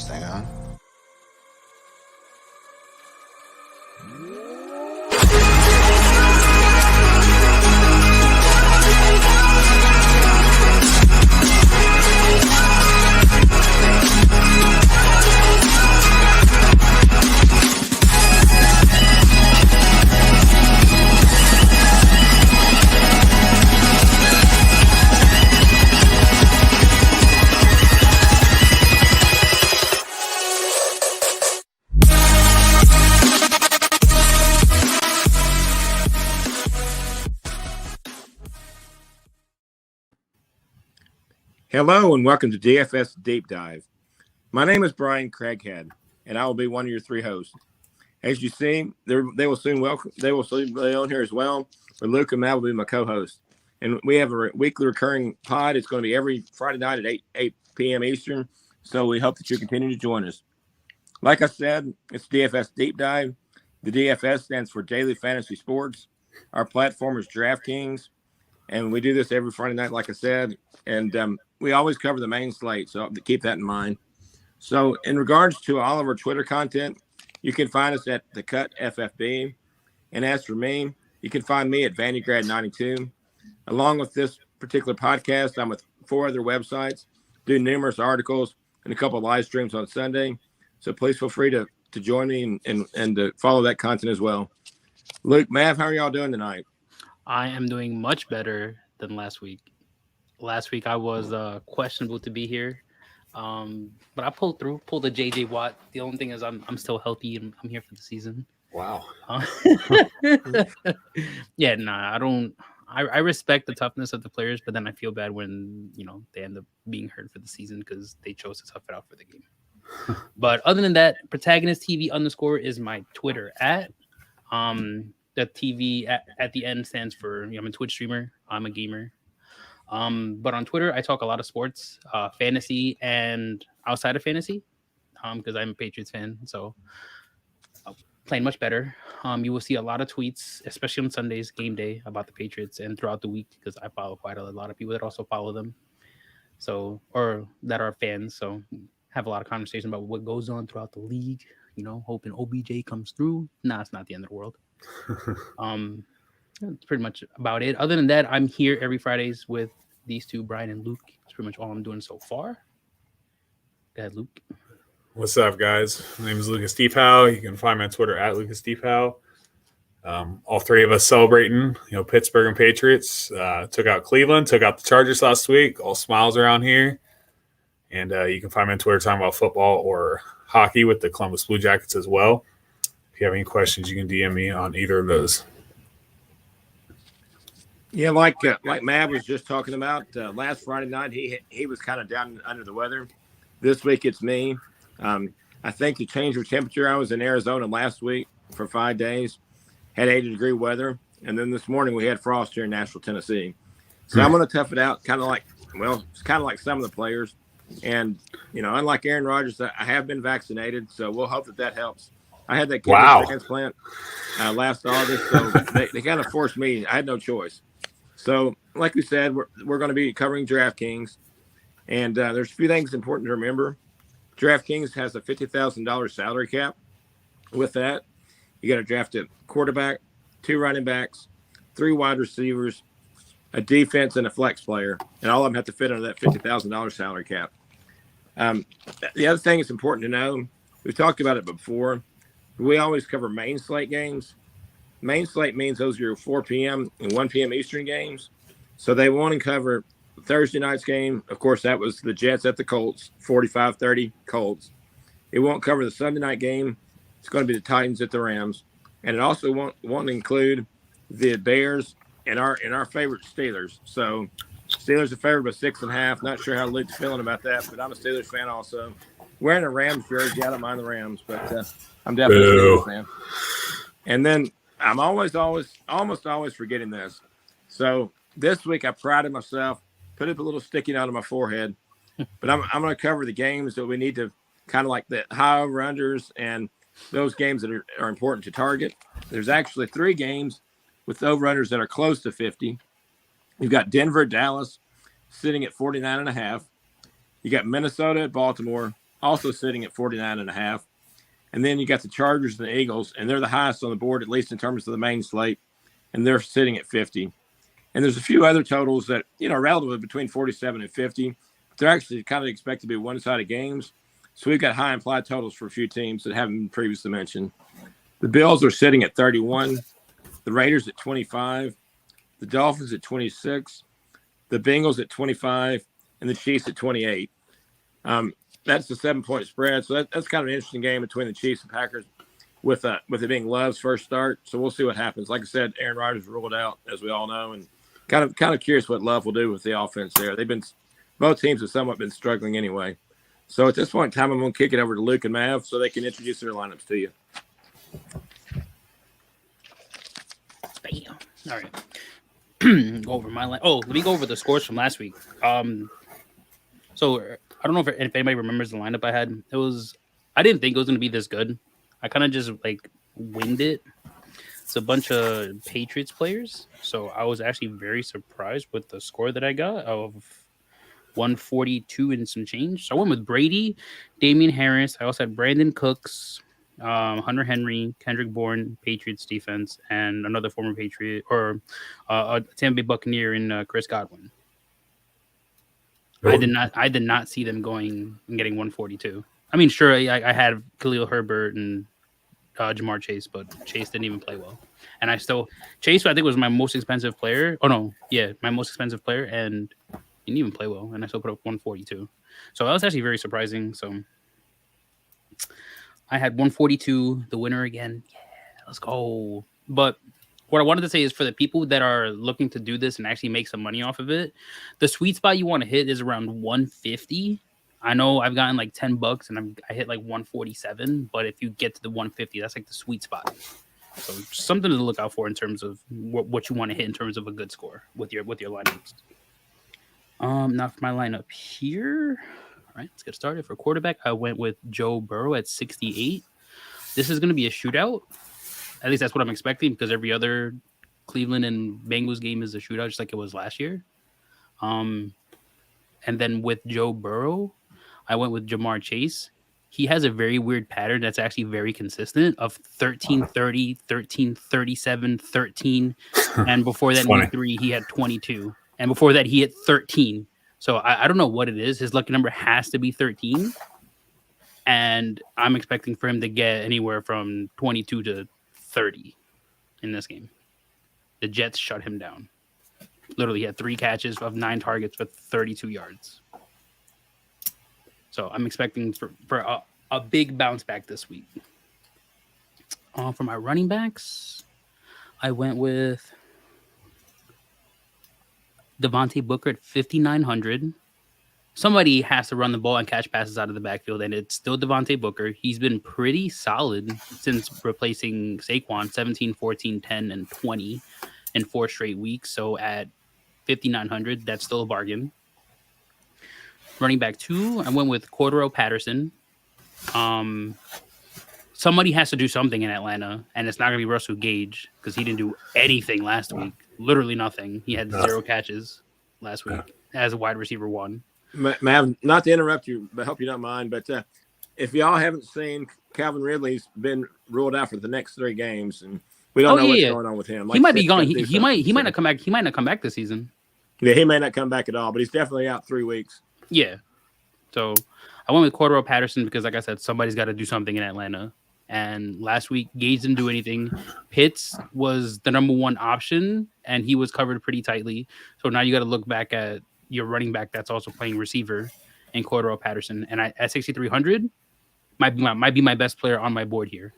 thing on? Hello and welcome to DFS Deep Dive. My name is Brian Craighead, and I will be one of your three hosts. As you see, they will soon be on here as well. But Luke and Matt will be my co-host, and we have a weekly recurring pod. It's going to be every Friday night at 8 p.m. Eastern. So we hope that you continue to join us. Like I said, it's DFS Deep Dive. The DFS stands for Daily Fantasy Sports. Our platform is DraftKings, and we do this every Friday night, like I said, and we always cover the main slate, so keep that in mind. So in regards to all of our Twitter content, you can find us at The Cut FFB. And as for me, you can find me at VandyGrad92. Along with this particular podcast, I'm with 4 other websites, do numerous articles and a couple of live streams on Sunday. So please feel free to join me and to follow that content as well. Luke, Mav, how are y'all doing tonight? I am doing much better than last week. Last week I was questionable to be here, but I pulled the JJ Watt. The only thing is I'm still healthy and I'm here for the season. Wow. Yeah, nah, I don't. I respect the toughness of the players, but then I feel bad when they end up being hurt for the season because they chose to tough it out for the game. But other than that, Protagonist TV _ is my Twitter at. The TV at the end stands for I'm a Twitch streamer. I'm a gamer. But on Twitter, I talk a lot of sports, fantasy, and outside of fantasy, because I'm a Patriots fan, so playing much better. You will see a lot of tweets, especially on Sundays, game day, about the Patriots, and throughout the week, because I follow quite a lot of people that also follow them, or that are fans. So have a lot of conversation about what goes on throughout the league. Hoping OBJ comes through. Nah, it's not the end of the world. That's pretty much about it. Other than that, I'm here every Fridays with these two, Brian and Luke. That's pretty much all I'm doing so far. Go ahead, Luke. What's up, guys? My name is Lucas Deephow. You can find me on Twitter at Lucas Deephow. All three of us celebrating, Pittsburgh and Patriots. Took out Cleveland, took out the Chargers last week. All smiles around here. And you can find me on Twitter talking about football or hockey with the Columbus Blue Jackets as well. If you have any questions, you can DM me on either of those. Yeah, like Matt was just talking about, last Friday night, he was kind of down under the weather. This week it's me. I think the change of temperature, I was in Arizona last week for 5 days, had 80-degree weather, and then this morning we had frost here in Nashville, Tennessee. So I'm going to tough it out, it's kind of like some of the players. And, unlike Aaron Rodgers, I have been vaccinated, so we'll hope that helps. I had that kidney transplant last August, so they kind of forced me. I had no choice. So, like we said, we're going to be covering DraftKings, and there's a few things important to remember. DraftKings has a $50,000 salary cap. With that, you got to draft a quarterback, 2 running backs, 3 wide receivers, a defense, and a flex player, and all of them have to fit under that $50,000 salary cap. The other thing that's important to know, we've talked about it before, we always cover main slate games. Main slate means those are your 4 p.m. and 1 p.m. Eastern games. So they want to cover Thursday night's game. Of course, that was the Jets at the Colts, 45-30 Colts. It won't cover the Sunday night game. It's going to be the Titans at the Rams. And it also won't include the Bears and our favorite Steelers. So Steelers are favored by 6.5. Not sure how Luke's feeling about that, but I'm a Steelers fan also. Wearing a Rams jersey. I don't mind the Rams, but I'm definitely a Steelers fan. And then I'm almost always forgetting this. So this week I prided myself, put up a little sticky note on my forehead, but I'm going to cover the games that we need to kind of like the high over-unders and those games that are important to target. There's actually 3 games with over-unders that are close to 50. You've got Denver, Dallas sitting at 49.5. You got Minnesota at Baltimore, also sitting at 49.5. And then you got the Chargers and the Eagles, and they're the highest on the board, at least in terms of the main slate, and they're sitting at 50. And there's a few other totals that, are relatively between 47 and 50. But they're actually kind of expected to be one-sided games. So we've got high implied totals for a few teams that haven't been previously mentioned. The Bills are sitting at 31, the Raiders at 25, the Dolphins at 26, the Bengals at 25, and the Chiefs at 28. That's the 7-point spread. So that's kind of an interesting game between the Chiefs and Packers with it being Love's first start. So we'll see what happens. Like I said, Aaron Rodgers ruled out, as we all know, and kind of curious what Love will do with the offense there. Both teams have somewhat been struggling anyway. So at this point in time, I'm going to kick it over to Luke and Mav so they can introduce their lineups to you. Bam. All right. Go over my line. Oh, let me go over the scores from last week. So I don't know if anybody remembers the lineup I had. I didn't think it was going to be this good. I kind of just winged it. It's a bunch of Patriots players. So I was actually very surprised with the score that I got of 142 and some change. So I went with Brady, Damian Harris. I also had Brandon Cooks, Hunter Henry, Kendrick Bourne, Patriots defense, and another former Patriot or a Tampa Bay Buccaneer in Chris Godwin. I did not see them going and getting 142. I mean, sure, I had Khalil Herbert and Jamar Chase, but Chase didn't even play well. And Chase, I think, was my most expensive player. Oh, no. Yeah, my most expensive player. And he didn't even play well. And I still put up 142. So that was actually very surprising. So I had 142, the winner again. Yeah, let's go. But what I wanted to say is for the people that are looking to do this and actually make some money off of it, the sweet spot you want to hit is around 150. I know I've gotten like $10 and I hit like 147, but if you get to the 150, that's like the sweet spot. So something to look out for in terms of what you want to hit in terms of a good score with your lineups. Now for my lineup here. All right, let's get started. For quarterback, I went with Joe Burrow at 68. This is going to be a shootout. At least that's what I'm expecting because every other Cleveland and Bengals game is a shootout, just like it was last year. And then with Joe Burrow, I went with Jamar Chase. He has a very weird pattern that's actually very consistent of 13, 30, 13, 37, 13. And before that, in week 3, he had 22. And before that, he hit 13. So I don't know what it is. His lucky number has to be 13. And I'm expecting for him to get anywhere from 22 to 30 in this game. The Jets shut him down. Literally, he had 3 catches of 9 targets with 32 yards. So I'm expecting for a big bounce back this week. For my running backs, I went with Devontae Booker at 5,900. Somebody has to run the ball and catch passes out of the backfield, and it's still Devontae Booker. He's been pretty solid since replacing Saquon, 17, 14, 10, and 20 in 4 straight weeks. So at 5,900, that's still a bargain. Running back 2, I went with Cordero Patterson. Somebody has to do something in Atlanta, and it's not going to be Russell Gage because he didn't do anything last week. Literally nothing. He had 0 catches last week as a wide receiver 1. Mav, not to interrupt you, but I hope you don't mind. But if y'all haven't seen, Calvin Ridley's been ruled out for the next 3 games, and we don't know what's going on with him. Like, he might be gone. He might not come back. He might not come back this season. Yeah, he may not come back at all, but he's definitely out 3 weeks. Yeah. So I went with Cordero Patterson because, like I said, somebody's got to do something in Atlanta. And last week, Gage didn't do anything. Pitts was the number 1 option, and he was covered pretty tightly. So now you got to look back at your running back that's also playing receiver in Cordero Patterson. And at 6,300, might be my best player on my board here.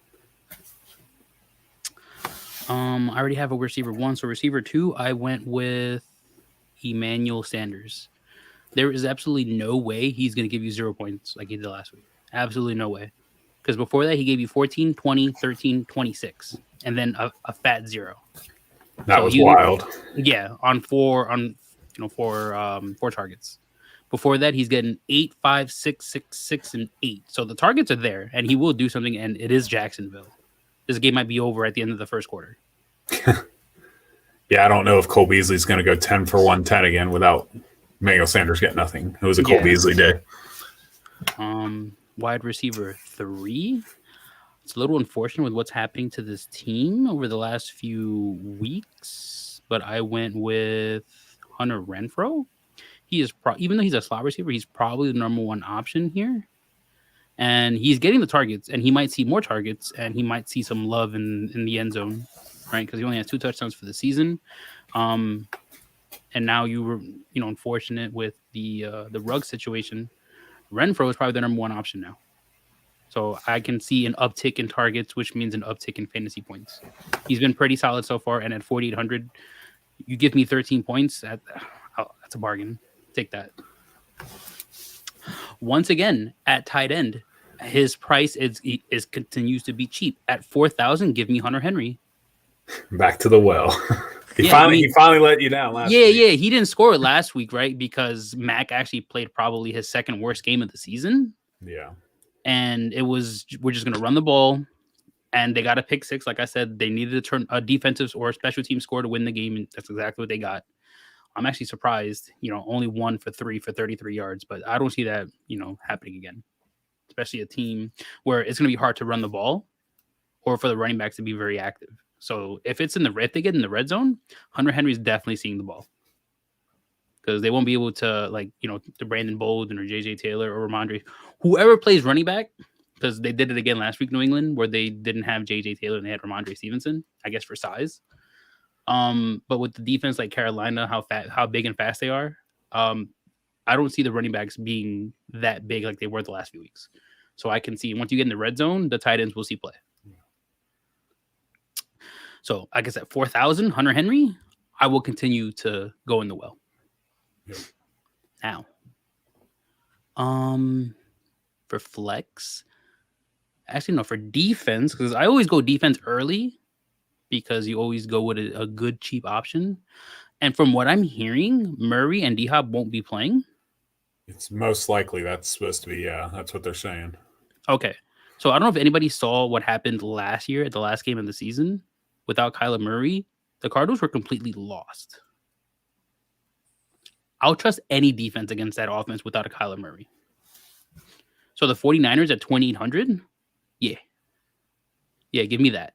I already have a receiver 1. So receiver 2, I went with Emmanuel Sanders. There is absolutely no way he's going to give you 0 points like he did last week. Absolutely no way. Because before that, he gave you 14, 20, 13, 26, and then a fat 0. That was wild. Yeah, on 4 targets. Before that, he's getting 8, 5, 6, 6, 6, and 8. So the targets are there, and he will do something, and it is Jacksonville. This game might be over at the end of the first quarter. Yeah, I don't know if Cole Beasley's going to go 10 for 110 again without Emmanuel Sanders getting nothing. It was a Cole Beasley day. wide receiver 3. It's a little unfortunate with what's happening to this team over the last few weeks, but I went with Hunter Renfrow. He is even though he's a slot receiver, he's probably the number 1 option here. And he's getting the targets, and he might see more targets, and he might see some love in the end zone, right? Because he only has 2 touchdowns for the season. And now you were, unfortunate with the Ruggs situation. Renfrow is probably the number 1 option now. So I can see an uptick in targets, which means an uptick in fantasy points. He's been pretty solid so far, and at 4,800, you give me 13 points. That's a bargain. Take that. Once again, at tight end, his price is continues to be cheap. At 4,000, give me Hunter Henry. Back to the well. He finally let you down last week. Yeah. He didn't score it last week, right? Because Mac actually played probably his second worst game of the season. Yeah. And we're just going to run the ball. And they got a pick 6. Like I said, they needed to turn a defensive or a special team score to win the game. And that's exactly what they got. I'm actually surprised, only 1 for 3 for 33 yards, but I don't see that, happening again, especially a team where it's going to be hard to run the ball or for the running backs to be very active. So if they get in the red zone, Hunter Henry's definitely seeing the ball because they won't be able to to Brandon Bolden or JJ Taylor or Ramondre, whoever plays running back, because they did it again last week, New England, where they didn't have JJ Taylor and they had Ramondre Stevenson, I guess for size. But with the defense like Carolina, how big and fast they are, I don't see the running backs being that big like they were the last few weeks. So I can see once you get in the red zone, the tight ends will see play. So I guess at 4,000, Hunter Henry, I will continue to go in the well. Yep. Now, for flex, actually no, for defense, because I always go defense early. Because you always go with a good, cheap option. And from what I'm hearing, Murray and D-Hop won't be playing. It's most likely that's supposed to be, that's what they're saying. Okay. So I don't know if anybody saw what happened last year at the last game of the season. Without Kyler Murray, the Cardinals were completely lost. I'll trust any defense against that offense without a Kyler Murray. So the 49ers at 2,800? Yeah. Yeah, give me that.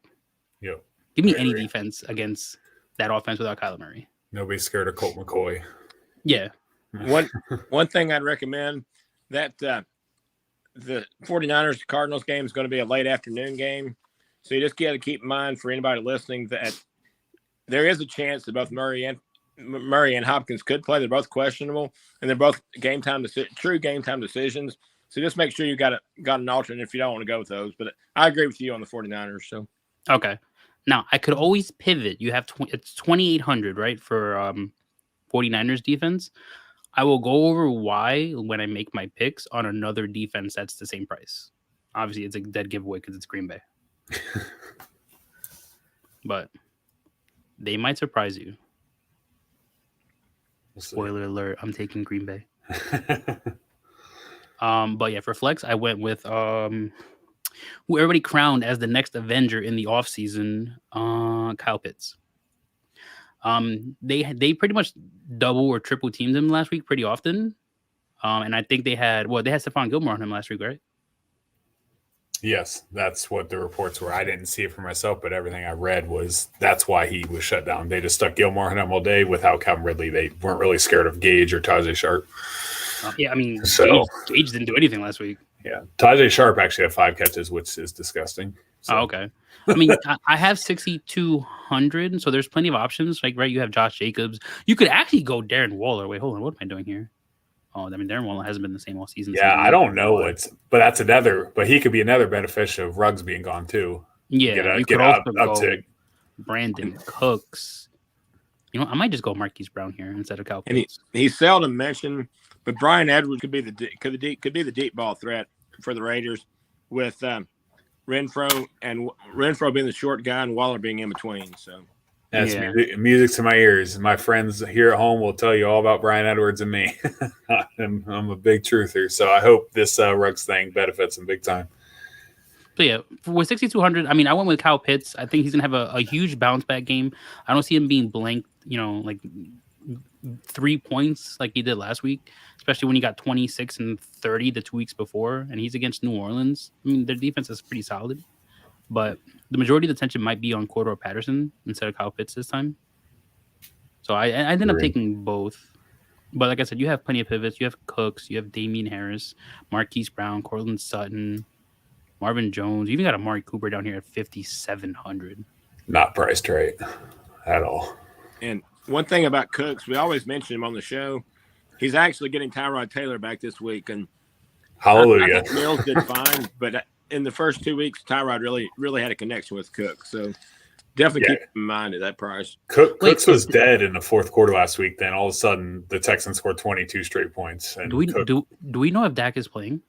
Yep. Give me any defense against that offense without Kyler Murray. Nobody's scared of Colt McCoy. Yeah. One thing I'd recommend, that the 49ers Cardinals game is going to be a late afternoon game. So you just got to keep in mind for anybody listening that there is a chance that both Murray and Hopkins could play. They're both questionable, and they're both true game time decisions. So just make sure you got an alternate if you don't want to go with those. But I agree with you on the 49ers. So okay. Now, I could always pivot. You have it's 2,800, right, for 49ers defense. I will go over why when I make my picks on another defense that's the same price. Obviously, it's a dead giveaway because it's Green Bay. But they might surprise you. Spoiler alert, I'm taking Green Bay. But yeah, for flex, I went with who everybody crowned as the next Avenger in the offseason, Kyle Pitts. They pretty much double or triple teamed him last week pretty often. And I think they had Stephon Gilmore on him last week, right? Yes, that's what the reports were. I didn't see it for myself, but everything I read was that's why he was shut down. They just stuck Gilmore on him all day without Calvin Ridley. They weren't really scared of Gage or Tajay Sharp. Yeah, I mean, so Gage didn't do anything last week. Yeah, Tajay Sharp actually had 5 catches, which is disgusting. So. Oh, okay. I mean, I have 6,200, so there's plenty of options. Like, right, you have Josh Jacobs. You could actually go Darren Waller. Wait, hold on. What am I doing here? Oh, I mean, Darren Waller hasn't been the same all season. Yeah, I don't know but he could be another beneficiary of Ruggs being gone too. Yeah, you could also go Brandon Cooks. You know, I might just go Marquise Brown here instead of Kyle Pitts. And he's seldom mentioned, but Brian Edwards could be the deep ball threat for the Raiders with Renfrow being the short guy and Waller being in between. So that's music to my ears. My friends here at home will tell you all about Brian Edwards and me. I'm a big truther, so I hope this Ruggs thing benefits him big time. But yeah, with 6,200, I mean, I went with Kyle Pitts. I think he's gonna have a huge bounce back game. I don't see him being blanked, like 3 points like he did last week, especially when he got 26 and 30 the 2 weeks before, and he's against New Orleans. I mean, their defense is pretty solid, but the majority of the attention might be on Cordero Patterson instead of Kyle Pitts this time. So I ended up taking both. But like I said, you have plenty of pivots. You have Cooks, you have Damian Harris, Marquise Brown, Cortland Sutton, Marvin Jones. You even got Amari Cooper down here at 5,700. Not priced right at all. And one thing about Cooks, we always mention him on the show. He's actually getting Tyrod Taylor back this week, and hallelujah. I think Mills did fine, but in the first 2 weeks, Tyrod really had a connection with Cooks. So definitely keep in mind at that price. Cooks was dead in the fourth quarter last week. Then all of a sudden, the Texans scored 22 straight points. And do we know if Dak is playing?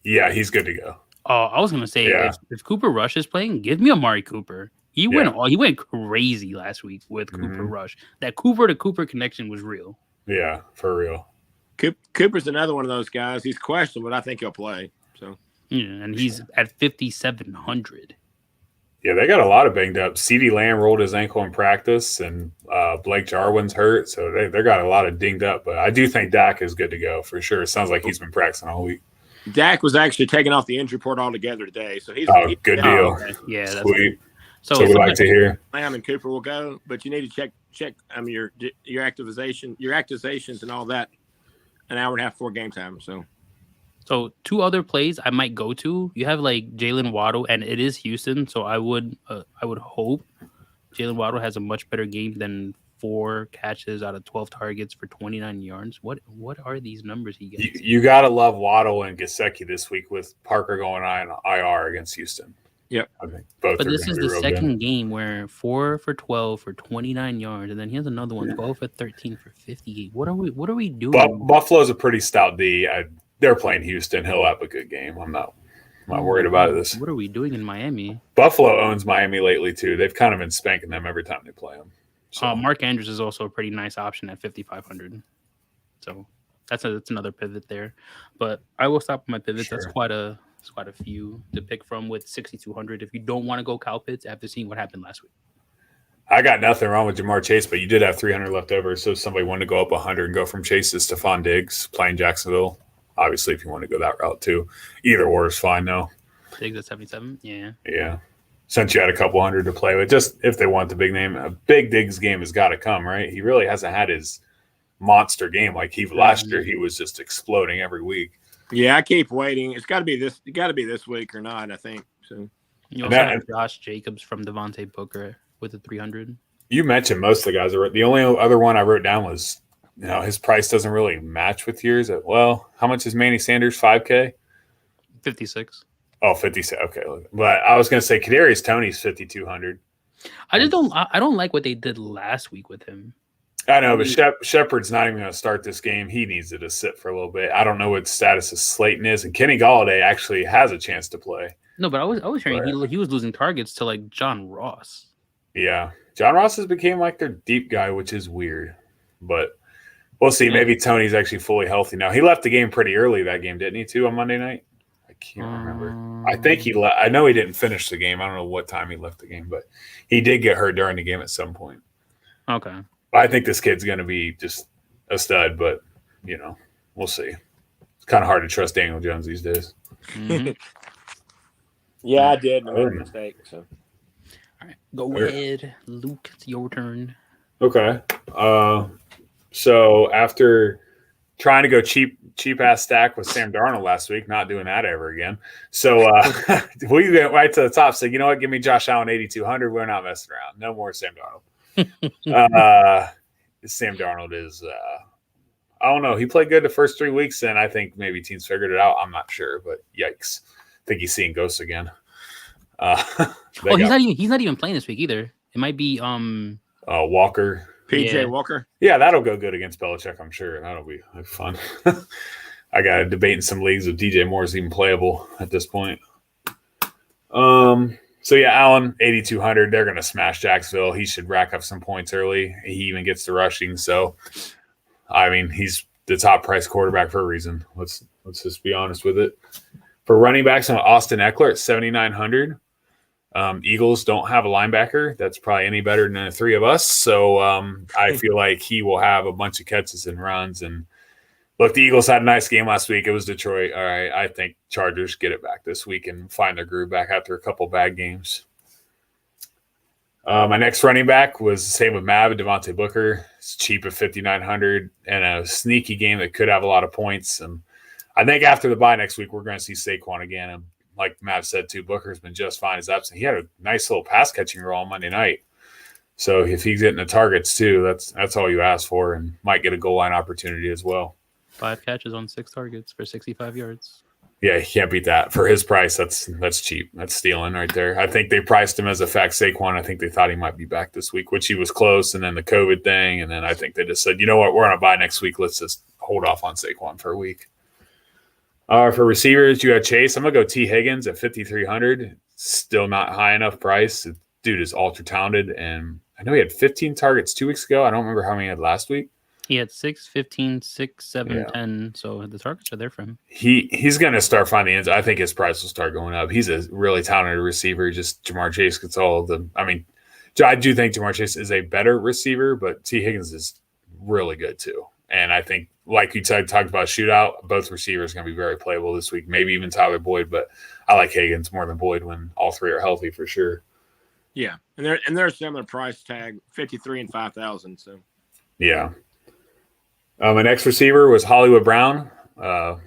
Yeah, he's good to go. Oh, I was gonna say if Cooper Rush is playing, give me Amari Cooper. He went crazy last week with Cooper Rush. That Cooper to Cooper connection was real. Yeah, for real. Cooper's another one of those guys. He's questionable, but I think he'll play. So yeah, and he's at 5,700. Yeah, they got a lot of banged up. CeeDee Lamb rolled his ankle in practice, and Blake Jarwin's hurt, so they got a lot of dinged up. But I do think Dak is good to go for sure. It sounds like he's been practicing all week. Dak was actually taken off the injury report altogether today, so he's good deal. Okay. Yeah, that's sweet. So we like to hear. Lamb and Cooper will go, but you need to check your activations and all that an hour and a half before game time. So two other plays I might go to. You have like Jalen Waddle, and it is Houston, so I would hope Jalen Waddle has a much better game than 4 catches out of 12 targets for 29 yards. What are these numbers he gets? You gotta love Waddle and Gesicki this week with Parker going on IR against Houston. Yep, I think both. But this is the second game where 4 for 12 for 29 yards, and then he has another one 12 for 13 for 58. What are we doing? Buffalo's a pretty stout D. They're playing Houston. He'll have a good game. I'm not worried about it. What are we doing in Miami? Buffalo owns Miami lately too. They've kind of been spanking them every time they play them. So. Mark Andrews is also a pretty nice option at 5,500. So that's another pivot there. But I will stop with my pivots. Sure. That's quite a few to pick from with 6,200. If you don't want to go Kyle Pitts after seeing what happened last week. I got nothing wrong with Jamar Chase, but you did have 300 left over. So if somebody wanted to go up 100 and go from Chase to Stephon Diggs playing Jacksonville. Obviously, if you want to go that route too, either or is fine. No, Diggs at 77. Yeah. Since you had a couple hundred to play with, just if they want the big name, a big Diggs game has got to come, right? He really hasn't had his monster game like last year. He was just exploding every week. Yeah, I keep waiting. It's got to be this. It got to be this week or not. I think so. You also have Josh Jacobs from Devontae Booker with a 300. You mentioned most of the guys. The only other one I wrote down was, his price doesn't really match with yours. Well, how much is Manny Sanders? 5K? 56. Oh, 56. Okay. But I was going to say Kadarius Toney's 5,200. I don't like what they did last week with him. I know, but Shepard's not even going to start this game. He needs to sit for a little bit. I don't know what the status of Slayton is, and Kenny Golladay actually has a chance to play. No, but I was hearing he was losing targets to like John Ross. Yeah, John Ross has became like their deep guy, which is weird. But we'll see. Maybe Tony's actually fully healthy now. He left the game pretty early that game, didn't he? Too on Monday night. I can't remember. I think he left. I know he didn't finish the game. I don't know what time he left the game, but he did get hurt during the game at some point. Okay. I think this kid's going to be just a stud, but, we'll see. It's kind of hard to trust Daniel Jones these days. Mm-hmm. Yeah, I did. I made a mistake. So. All right. Go ahead, Luke. It's your turn. Okay. So after trying to go cheap-ass stack with Sam Darnold last week, not doing that ever again. So we went right to the top. So, you know what? Give me Josh Allen 8,200. We're not messing around. No more Sam Darnold. Sam Darnold is I don't know. He played good the first 3 weeks, and I think maybe teams figured it out. I'm not sure, but yikes. I think he's seeing ghosts again. He's not even playing this week either. It might be Walker. PJ Walker. Yeah, that'll go good against Belichick, I'm sure. That'll be fun. I got to debate in some leagues if DJ Moore is even playable at this point. So, yeah, Allen, 8,200. They're going to smash Jacksonville. He should rack up some points early. He even gets the rushing. So, I mean, he's the top price quarterback for a reason. Let's just be honest with it. For running backs, Austin Eckler at 7,900. Eagles don't have a linebacker that's probably any better than the three of us. So, I feel like he will have a bunch of catches and runs. And Look, the Eagles had a nice game last week. It was Detroit. All right, I think Chargers get it back this week and find their groove back after a couple bad games. My next running back was the same with Mav, Devontae Booker. It's cheap at 5,900 and a sneaky game that could have a lot of points. And I think after the bye next week, we're going to see Saquon again. And like Mav said too, Booker's been just fine as absent. He had a nice little pass catching role on Monday night. So if he's getting the targets too, that's all you ask for, and might get a goal line opportunity as well. 5 catches on 6 targets for 65 yards. Yeah, you can't beat that. For his price, that's cheap. That's stealing right there. I think they priced him as a fact Saquon. I think they thought he might be back this week, which he was close, and then the COVID thing, and then I think they just said, you know what, we're on a bye next week. Let's just hold off on Saquon for a week. For receivers, you got Chase. I'm going to go T. Higgins at 5,300. Still not high enough price. The dude is ultra-talented, and I know he had 15 targets 2 weeks ago. I don't remember how many he had last week. He had 6, 15, 6, 7, 10. So the targets are there for him. He's going to start finding the ends. I think his price will start going up. He's a really talented receiver. Just Jamar Chase gets all the – I mean, I do think Jamar Chase is a better receiver, but T. Higgins is really good too. And I think, like you talked about shootout, both receivers are going to be very playable this week, maybe even Tyler Boyd. But I like Higgins more than Boyd when all three are healthy for sure. Yeah, and they're a similar price tag, 53 and 5,000. So yeah. My next receiver was Hollywood Brown,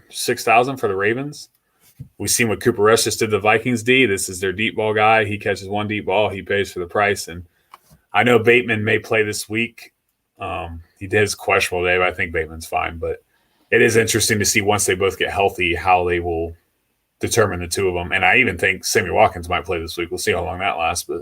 6,000 for the Ravens. We've seen what Cooper Rush just did to the Vikings D. This is their deep ball guy. He catches one deep ball. He pays for the price. And I know Bateman may play this week. He did his questionable day, but I think Bateman's fine. But it is interesting to see once they both get healthy how they will determine the two of them. And I even think Sammy Watkins might play this week. We'll see how long that lasts. But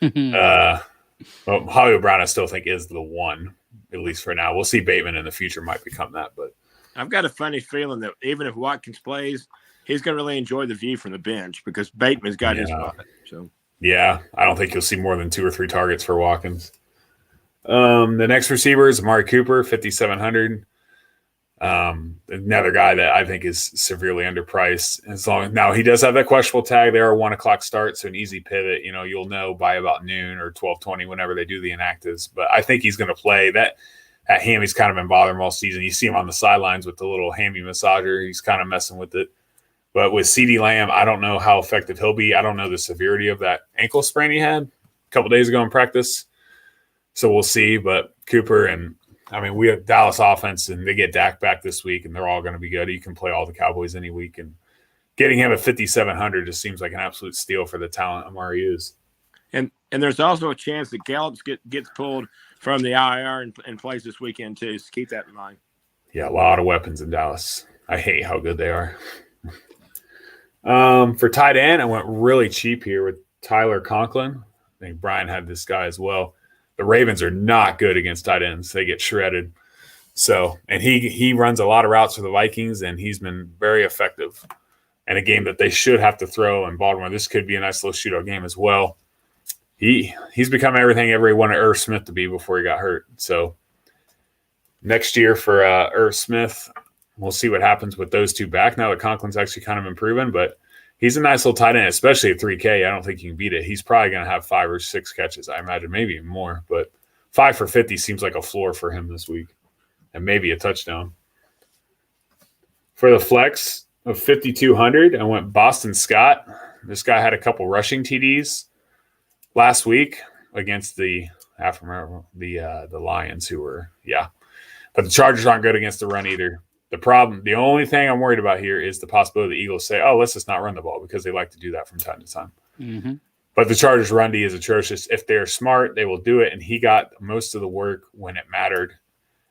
well, Hollywood Brown I still think is the one, at least for now. We'll see Bateman in the future might become that. But I've got a funny feeling that even if Watkins plays, he's going to really enjoy the view from the bench because Bateman's got his spot. So yeah, I don't think you'll see more than 2 or 3 targets for Watkins. The next receiver is Amari Cooper, 5,700. Another guy that I think is severely underpriced. Now he does have that questionable tag. They are a 1:00 start, so an easy pivot. You know, you'll know by about noon or 12:20 whenever they do the inactives. But I think he's going to play. That hammy's kind of been bothering him all season. You see him on the sidelines with the little hammy massager. He's kind of messing with it. But with CeeDee Lamb, I don't know how effective he'll be. I don't know the severity of that ankle sprain he had a couple days ago in practice. So we'll see. But Cooper and I mean, we have Dallas offense, and they get Dak back this week, and they're all going to be good. You can play all the Cowboys any week, and getting him at 5,700 just seems like an absolute steal for the talent Amari is. And there's also a chance that Gallup gets pulled from the IR and plays this weekend too. So keep that in mind. Yeah, a lot of weapons in Dallas. I hate how good they are. For tight end, I went really cheap here with Tyler Conklin. I think Brian had this guy as well. The Ravens are not good against tight ends. They get shredded. So, and he runs a lot of routes for the Vikings, and he's been very effective. And a game that they should have to throw in Baltimore. This could be a nice little shootout game as well. He's become everything everyone wanted Irv Smith to be before he got hurt. So next year for Irv Smith, we'll see what happens with those two back now that Conklin's actually kind of improving, but he's a nice little tight end, especially at 3K. I don't think you can beat it. He's probably going to have 5 or 6 catches, I imagine, maybe even more. But 5 for 50 seems like a floor for him this week, and maybe a touchdown. For the flex of 5,200, I went Boston Scott. This guy had a couple rushing TDs last week against the Lions, who were but the Chargers aren't good against the run either. The only thing I'm worried about here is the possibility the Eagles say, oh, let's just not run the ball, because they like to do that from time to time. Mm-hmm. But the Chargers' run D is atrocious. If they're smart, they will do it, and he got most of the work when it mattered.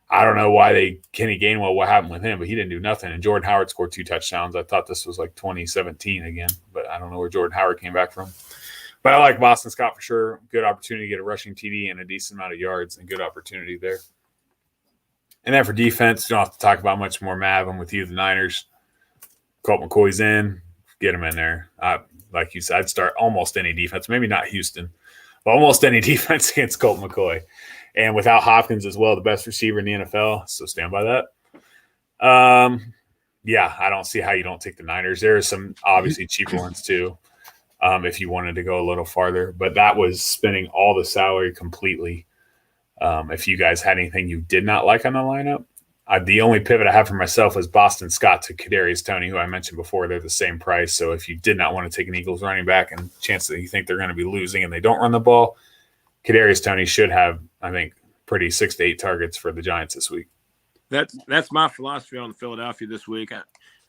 I don't know why Kenny Gainwell, what happened with him, but he didn't do nothing. And Jordan Howard scored 2 touchdowns. I thought this was like 2017 again, but I don't know where Jordan Howard came back from. But I like Boston Scott for sure. Good opportunity to get a rushing TD and a decent amount of yards, and good opportunity there. And then for defense, you don't have to talk about much more. Mav, I'm with you, the Niners. Colt McCoy's in. Get him in there. Like you said, I'd start almost any defense. Maybe not Houston, but almost any defense against Colt McCoy. And without Hopkins as well, the best receiver in the NFL. So stand by that. I don't see how you don't take the Niners. There are some obviously cheaper ones too, if you wanted to go a little farther. But that was spending all the salary completely. If you guys had anything you did not like on the lineup, The only pivot I have for myself is Boston Scott to Kadarius Toney, who I mentioned before. They're the same price. So if you did not want to take an Eagles running back and chance that you think they're going to be losing and they don't run the ball, Kadarius Toney should have, I think, pretty 6 to 8 targets for the Giants this week. That's my philosophy on Philadelphia this week.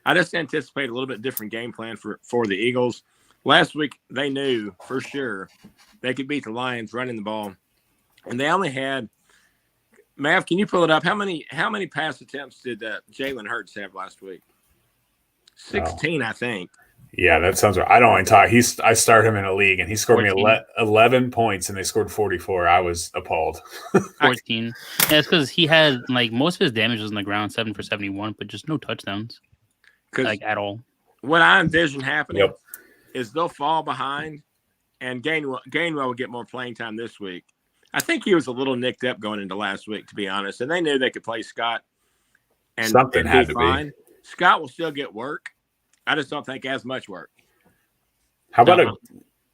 I just anticipate a little bit different game plan for the Eagles. Last week, they knew for sure they could beat the Lions running the ball. And they only had – Mav, can you pull it up? How many pass attempts did Jalen Hurts have last week? 16, I think. Yeah, that sounds right. I don't want to talk. I started him in a league, and he scored 14. me 11 points, and they scored 44. I was appalled. 14. Yeah, it's because he had like most of his damage was on the ground, 7 for 71, but just no touchdowns, like at all. What I envision happening is they'll fall behind, and Gainwell will get more playing time this week. I think he was a little nicked up going into last week, to be honest, and they knew they could play Scott. And something had to be. Scott will still get work. I just don't think as much work. How about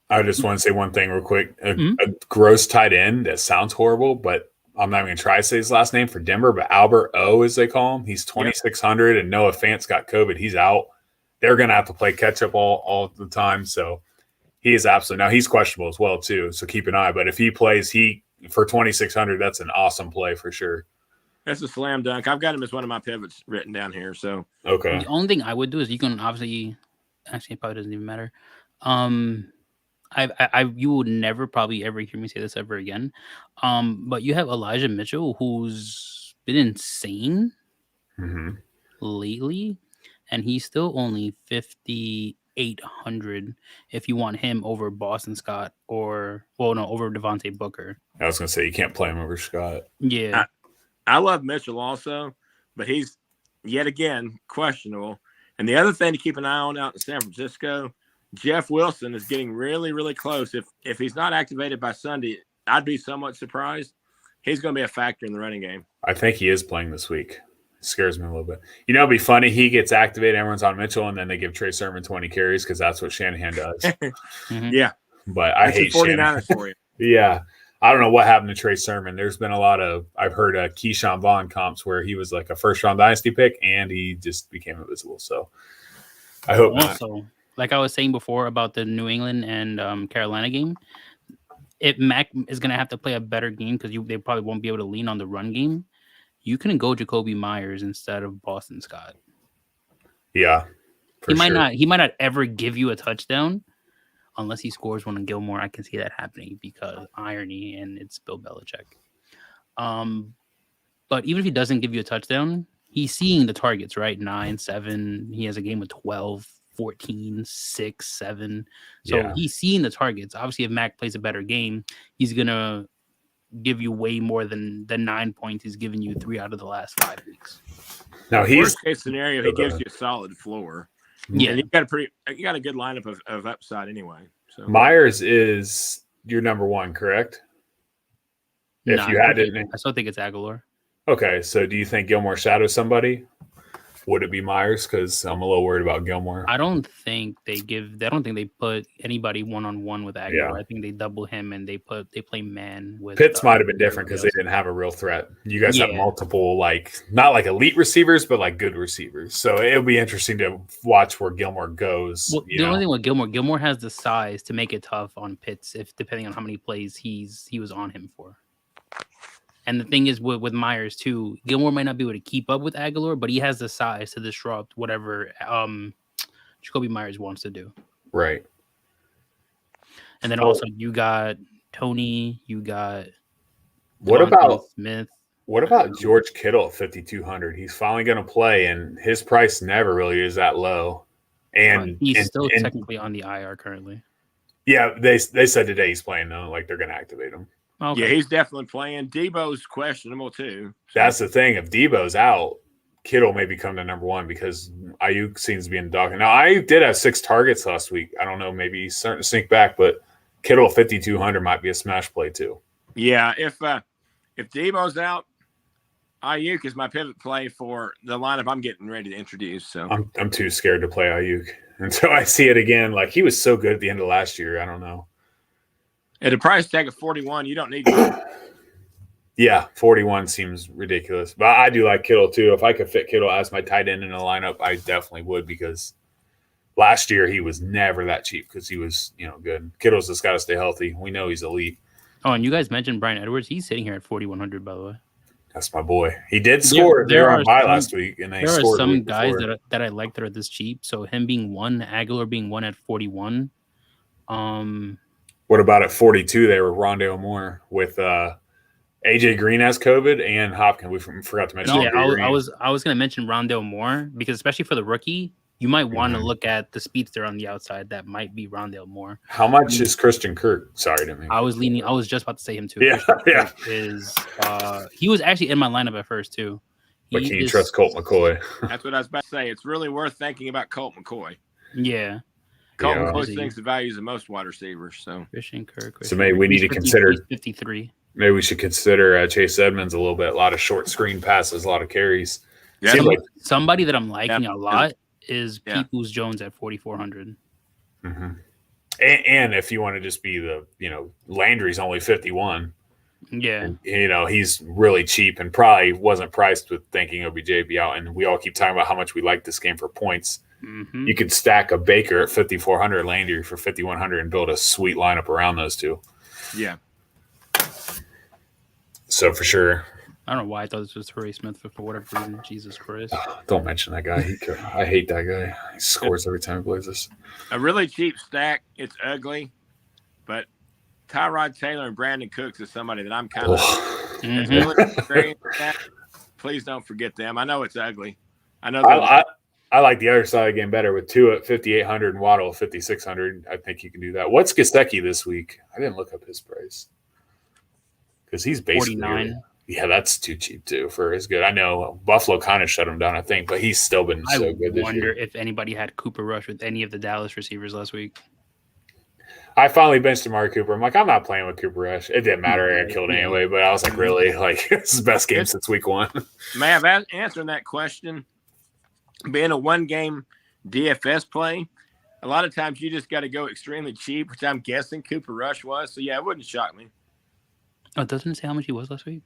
I just want to say one thing real quick. A gross tight end that sounds horrible, but I'm not even going to try to say his last name for Denver, but Albert O, as they call him. He's 2,600, and Noah Fant's got COVID. He's out. They're going to have to play catch-up all the time, so he is absolutely – now, he's questionable as well, too, so keep an eye. But if he plays, for 2,600, that's an awesome play for sure. That's a slam dunk. I've got him as one of my pivots written down here. So okay. The only thing I would do is you can obviously actually it probably doesn't even matter. You will never probably ever hear me say this ever again. But you have Elijah Mitchell who's been insane lately, and he's still only 5,800 if you want him over Boston Scott over Devontae Booker. I was gonna say you can't play him over Scott. Yeah. I love Mitchell also, but he's yet again questionable. And the other thing to keep an eye on out in San Francisco, Jeff Wilson is getting really, really close. If he's not activated by Sunday, I'd be somewhat surprised. He's going to be a factor in the running game. I think he is playing this week. It scares me a little bit. You know, it'd be funny. He gets activated, everyone's on Mitchell, and then they give Trey Sermon 20 carries because that's what Shanahan does. Yeah. But I hate 49ers Shanahan. for you. Yeah. I don't know what happened to Trey Sermon. There's been a lot of – I've heard Keyshawn Vaughn comps where he was like a first-round dynasty pick, and he just became invisible. So I hope also, not. Like I was saying before about the New England and Carolina game, if Mac is going to have to play a better game because they probably won't be able to lean on the run game, you can go Jacoby Myers instead of Boston Scott. Yeah, he might not ever give you a touchdown. Unless he scores one on Gilmore, I can see that happening because irony, and it's Bill Belichick. But even if he doesn't give you a touchdown, he's seeing the targets, right? 9, 7. He has a game with 12, 14, 6, 7. So he's seeing the targets. Obviously, if Mac plays a better game, he's going to give you way more than the 9 points he's given you 3 out of the last 5 weeks. Now, worst case scenario, he gives you a solid floor. Yeah, and you got a good lineup of upside anyway. So Myers is your number one, correct? If you had to, I still think it's Aguilar. Okay, so do you think Gilmore shadows somebody? Would it be Myers? Because I'm a little worried about Gilmore. I don't think they put anybody one-on-one with Aguilar. Yeah. I think they double him and they play man with Pitts might have been different because they didn't have a real threat. You guys have multiple, not like elite receivers, but like good receivers. So it'll be interesting to watch where Gilmore goes. Well, the only thing with Gilmore has the size to make it tough on Pitts depending on how many plays he was on him for. And the thing is with Myers too, Gilmore might not be able to keep up with Aguilar, but he has the size to disrupt whatever Jacoby Myers wants to do. Right. And then also you got Tony, you got what about Smith? What about George Kittle at 5,200? He's finally going to play, and his price never really is that low. And he's still technically on the IR currently. Yeah, they said today he's playing though, like they're going to activate him. Okay. Yeah, he's definitely playing. Debo's questionable too. So. That's the thing. If Debo's out, Kittle may become the number one because Ayuk seems to be in the dog. Now, Ayuk did have 6 targets last week. I don't know. Maybe he's starting to sink back, but Kittle 5,200 might be a smash play too. Yeah, if Debo's out, Ayuk is my pivot play for the lineup I'm getting ready to introduce. So I'm too scared to play Ayuk until I see it again. Like he was so good at the end of last year. I don't know. At a price tag of 41, you don't need to. Yeah, 41 seems ridiculous. But I do like Kittle too. If I could fit Kittle as my tight end in a lineup, I definitely would, because last year he was never that cheap because he was, good. Kittle's just got to stay healthy. We know he's elite. Oh, and you guys mentioned Brian Edwards. He's sitting here at 4,100, by the way. That's my boy. He did score. They were on bye last week, and there are some guys that I like that are this cheap. So him being one, Aguilar being one at 41. What about at 42? They were Rondale Moore with AJ Green has COVID and Hopkins. We forgot to mention. Yeah, I was going to mention Rondale Moore because especially for the rookie, you might want to look at the speedster on the outside. That might be Rondale Moore. How much is Christian Kirk? Sorry to me. I was just about to say him too. Yeah. He was actually in my lineup at first too. But can you trust Colt McCoy? That's what I was about to say. It's really worth thinking about Colt McCoy. Yeah. Colt McCoy thinks the values of most wide receivers. So Christian Kirk. So maybe we need to consider 53. Maybe we should consider Chase Edmonds a little bit. A lot of short screen passes, a lot of carries. Yeah. Somebody that I'm liking a lot is Peoples Jones at 4,400. Mm-hmm. And if you want to just be Landry's only 51. Yeah. And, he's really cheap and probably wasn't priced with thinking OBJ would be out. And we all keep talking about how much we like this game for points. Mm-hmm. You could stack a Baker at 5,400, Landry for 5,100, and build a sweet lineup around those two. Yeah. So for sure. I don't know why I thought this was Torrey Smith, but for whatever reason, Jesus Christ. Don't mention that guy. I hate that guy. He scores every time he plays this. A really cheap stack. It's ugly, but Tyrod Taylor and Brandon Cooks is somebody that I'm kind of really please don't forget them. I know it's ugly. I know. I like the other side of the game better with Tua at 5,800 and Waddle at 5,600. I think you can do that. What's Gesicki this week? I didn't look up his price because he's basically 49. Yeah, that's too cheap too for his good. I know Buffalo kind of shut him down, I think, but he's still been so good this year. I wonder if anybody had Cooper Rush with any of the Dallas receivers last week. I finally benched Amari Cooper. I'm like, I'm not playing with Cooper Rush. It didn't matter. I got killed anyway, but I was like, really? Like, this is the best game since week one. Mav, answering that question, being a one-game DFS play, a lot of times you just got to go extremely cheap, which I'm guessing Cooper Rush was. So, yeah, it wouldn't shock me. Oh, doesn't it say how much he was last week?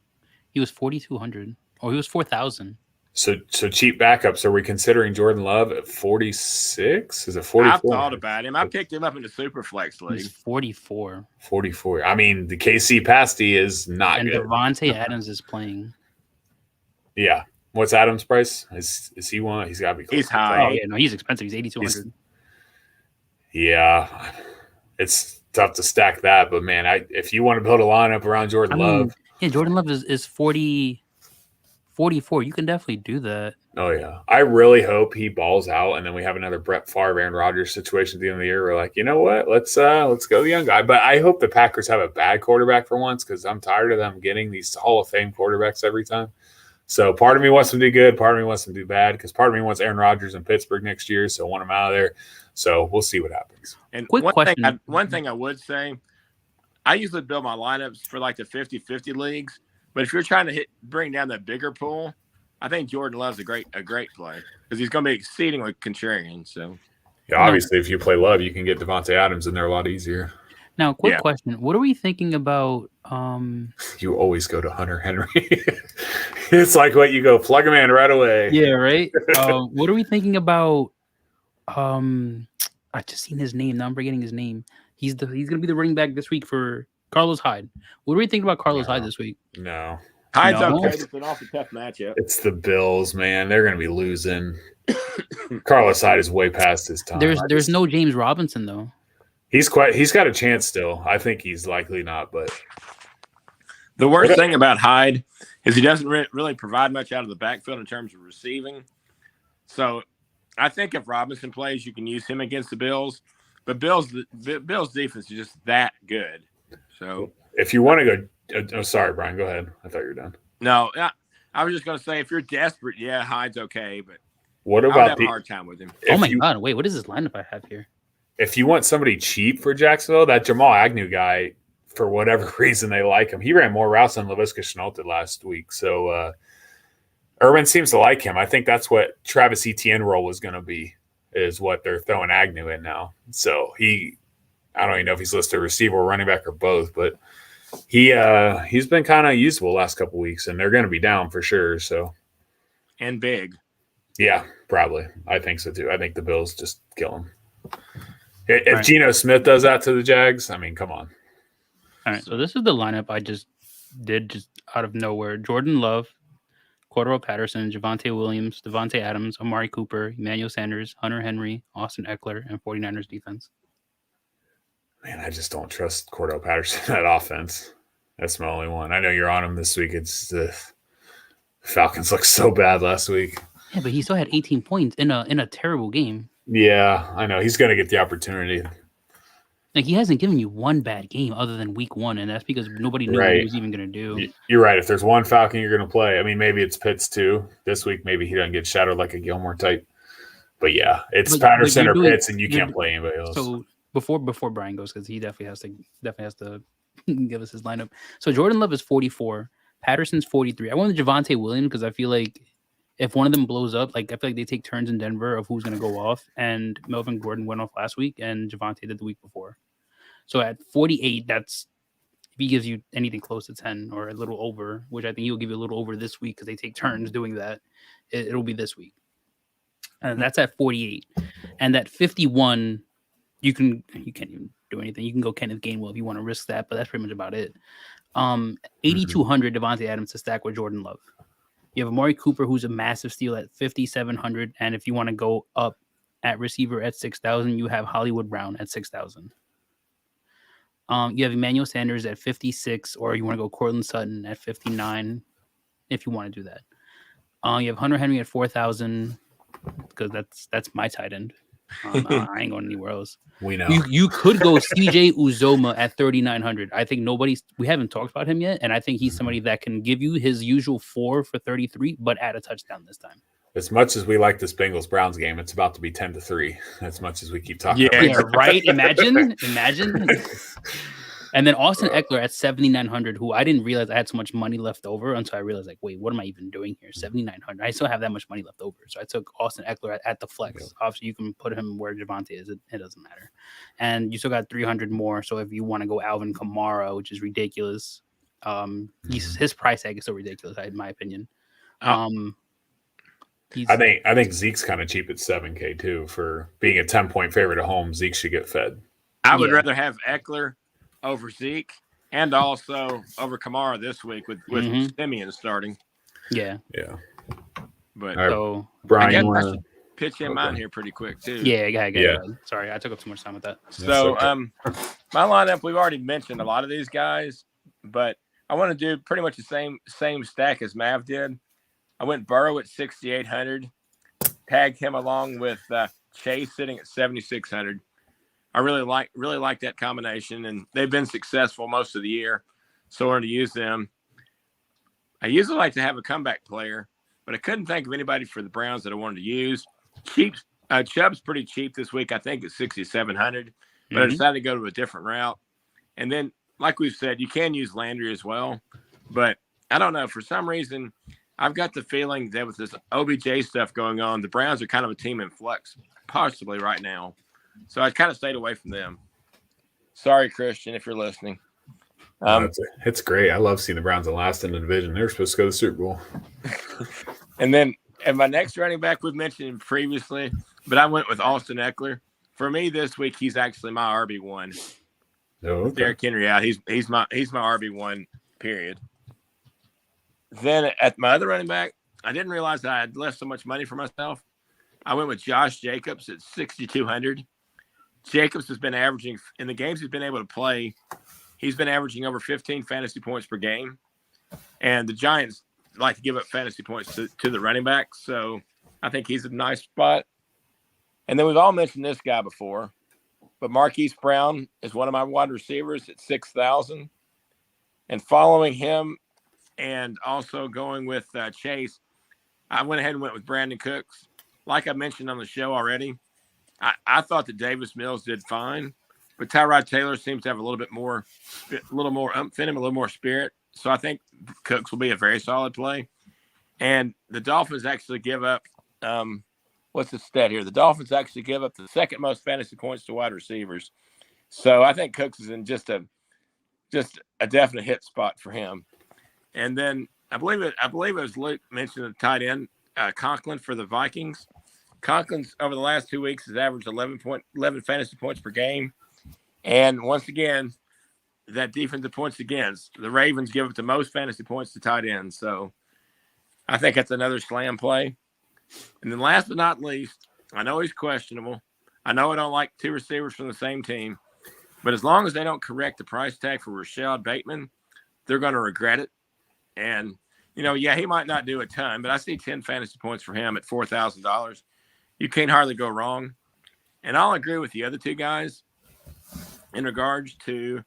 He was 4,200. Oh, he was 4,000. So cheap backups. Are we considering Jordan Love at 46? Is it 44? I've thought about him. I picked him up in the Superflex league. He's 44. 44. I mean, the KC pasty is not good. And Devontae Adams is playing. Yeah. What's Adams' price? Is he one? He's got to be close. He's high. Oh, yeah, no, he's expensive. He's 8,200. Yeah. It's tough to stack that, but man, if you want to build a lineup around Jordan Love. Yeah, Jordan Love is 44. You can definitely do that. Oh, yeah. I really hope he balls out, and then we have another Brett Favre, Aaron Rodgers situation at the end of the year. We're like, you know what? Let's go the young guy. But I hope the Packers have a bad quarterback for once because I'm tired of them getting these Hall of Fame quarterbacks every time. So part of me wants them to do good. Part of me wants them to do bad because part of me wants Aaron Rodgers in Pittsburgh next year, so I want him out of there. So we'll see what happens. And one thing I would say, I usually build my lineups for like the 50-50 leagues. But if you're trying to bring down that bigger pool, I think Jordan Love's a great play because he's going to be exceedingly contrarian. So, yeah, obviously, if you play Love, you can get Devontae Adams in there a lot easier. Now, quick question: what are we thinking about? You always go to Hunter Henry. It's like what you go plug him in right away. Yeah, right. What are we thinking about? I just seen his name. Now I'm forgetting his name. He's going to be the running back this week for Carlos Hyde. What do we think about Carlos Hyde this week? No. Hyde's okay. It's an awful tough matchup. It's the Bills, man. They're going to be losing. Carlos Hyde is way past his time. There's no James Robinson, though. He's got a chance still. I think he's likely not, but. The worst thing about Hyde is he doesn't really provide much out of the backfield in terms of receiving. So I think if Robinson plays, you can use him against the Bills. But Bills defense is just that good. So if you want to go, sorry, Brian, go ahead. I thought you were done. No, I was just going to say if you're desperate, yeah, Hyde's okay, but what about I would have a hard time with him. Oh my God! Wait, what is this lineup I have here? If you want somebody cheap for Jacksonville, that Jamal Agnew guy, for whatever reason they like him, he ran more routes than Laviska Shenault did last week. So Urban seems to like him. I think that's what Travis Etienne role was going to be, is what they're throwing Agnew in now. So I don't even know if he's listed receiver or running back or both, but He's been kind of usable last couple weeks, and they're going to be down for sure. So, and big. Yeah, probably. I think so too. I think the Bills just kill him. If right. Geno Smith does that to the Jags, I mean, come on. All right, so this is the lineup I just did just out of nowhere. Jordan Love, Cordero Patterson, Javonte Williams, Devontae Adams, Amari Cooper, Emmanuel Sanders, Hunter Henry, Austin Eckler, and 49ers defense. Man, I just don't trust Cordero Patterson in that offense. That's my only one. I know you're on him this week. It's the Falcons looked so bad last week. Yeah, but he still had 18 points in a terrible game. Yeah, I know. He's going to get the opportunity. Like, he hasn't given you one bad game other than week 1, and that's because nobody knew what he was even going to do. You're right. If there's one Falcon you're going to play, I mean, maybe it's Pitts too. This week, maybe he doesn't get shadowed like a Gilmore type. But yeah, it's Patterson or Pitts, and you can't play anybody else. So before Brian goes, because he definitely has to give us his lineup. So Jordan Love is 44, Patterson's 43. I wanted Javonte Williams because I feel like if one of them blows up, like I feel like they take turns in Denver of who's going to go off. And Melvin Gordon went off last week, and Javonte did the week before. So at 48, that's if he gives you anything close to 10 or a little over, which I think he'll give you a little over this week because they take turns doing that. It'll be this week. And that's at 48. And at 51, you can't even do anything. You can go Kenneth Gainwell if you want to risk that, but that's pretty much about it. 8,200 Devontae Adams to stack with Jordan Love. You have Amari Cooper, who's a massive steal at 5,700. And if you want to go up at receiver at 6,000, you have Hollywood Brown at 6,000. You have Emmanuel Sanders at 56, or you want to go Cortland Sutton at 59 if you want to do that. You have Hunter Henry at 4,000 because that's my tight end. I ain't going anywhere else. We know. You could go CJ Uzoma at 3,900. I think we haven't talked about him yet, and I think he's somebody that can give you his usual 4 for 33, but add a touchdown this time. As much as we like this Bengals-Browns game, it's about to be 10-3. As much as we keep talking about it. Yeah, right? Imagine. And then Austin Eckler at 7,900, who I didn't realize I had so much money left over until I realized, like, wait, what am I even doing here? 7,900. I still have that much money left over. So I took Austin Eckler at the flex. Yeah. Obviously, you can put him where Javonte is. It doesn't matter. And you still got 300 more. So if you want to go Alvin Kamara, which is ridiculous, his price tag is so ridiculous, in my opinion. I think Zeke's kind of cheap at $7K too for being a 10-point favorite at home. Zeke should get fed. I would rather have Eckler over Zeke and also over Kamara this week with Simeon starting. Yeah. But so Brian, I should pitch in mine here pretty quick too. Yeah, go ahead. Sorry, I took up too much time with that. So my lineup, we've already mentioned a lot of these guys, but I want to do pretty much the same stack as Mav did. I went Burrow at 6,800, tagged him along with Chase sitting at 7,600. I really like that combination, and they've been successful most of the year, so I wanted to use them. I usually like to have a comeback player, but I couldn't think of anybody for the Browns that I wanted to use. Chubb's pretty cheap this week. I think it's 6,700, but I decided to go to a different route. And then, like we've said, you can use Landry as well, but I don't know. For some reason, I've got the feeling that with this OBJ stuff going on, the Browns are kind of a team in flux, possibly right now. So I kind of stayed away from them. Sorry, Christian, if you're listening. It's great. I love seeing the Browns last in the division. They're supposed to go to the Super Bowl. And then my next running back, we've mentioned him previously, but I went with Austin Eckler. For me this week, he's actually my RB1. Oh, okay. Derrick Henry out. He's my RB1, period. Then at my other running back, I didn't realize that I had left so much money for myself. I went with Josh Jacobs at 6,200. Jacobs has been averaging in the games he's been able to play. He's been averaging over 15 fantasy points per game, and the Giants like to give up fantasy points to the running back. So I think he's a nice spot. And then we've all mentioned this guy before, but Marquise Brown is one of my wide receivers at 6,000, and following him, and also going with Chase, I went ahead and went with Brandon Cooks. Like I mentioned on the show already, I thought that Davis Mills did fine, but Tyrod Taylor seems to have a little more umph in him, a little more spirit. So I think Cooks will be a very solid play. And the Dolphins actually give up what's the stat here? The Dolphins actually give up the second most fantasy points to wide receivers. So I think Cooks is in just a just a definite hit spot for him. And then I believe it was Luke mentioned the tight end Conklin for the Vikings. Conklin's over the last 2 weeks has averaged 11 fantasy points per game. And once again, that defensive points against, the Ravens give up the most fantasy points to tight ends. So I think that's another slam play. And then last but not least, I know he's questionable. I know I don't like two receivers from the same team. But as long as they don't correct the price tag for Rashad Bateman, they're going to regret it. And, he might not do a ton, but I see 10 fantasy points for him at $4,000. You can't hardly go wrong. And I'll agree with the other two guys in regards to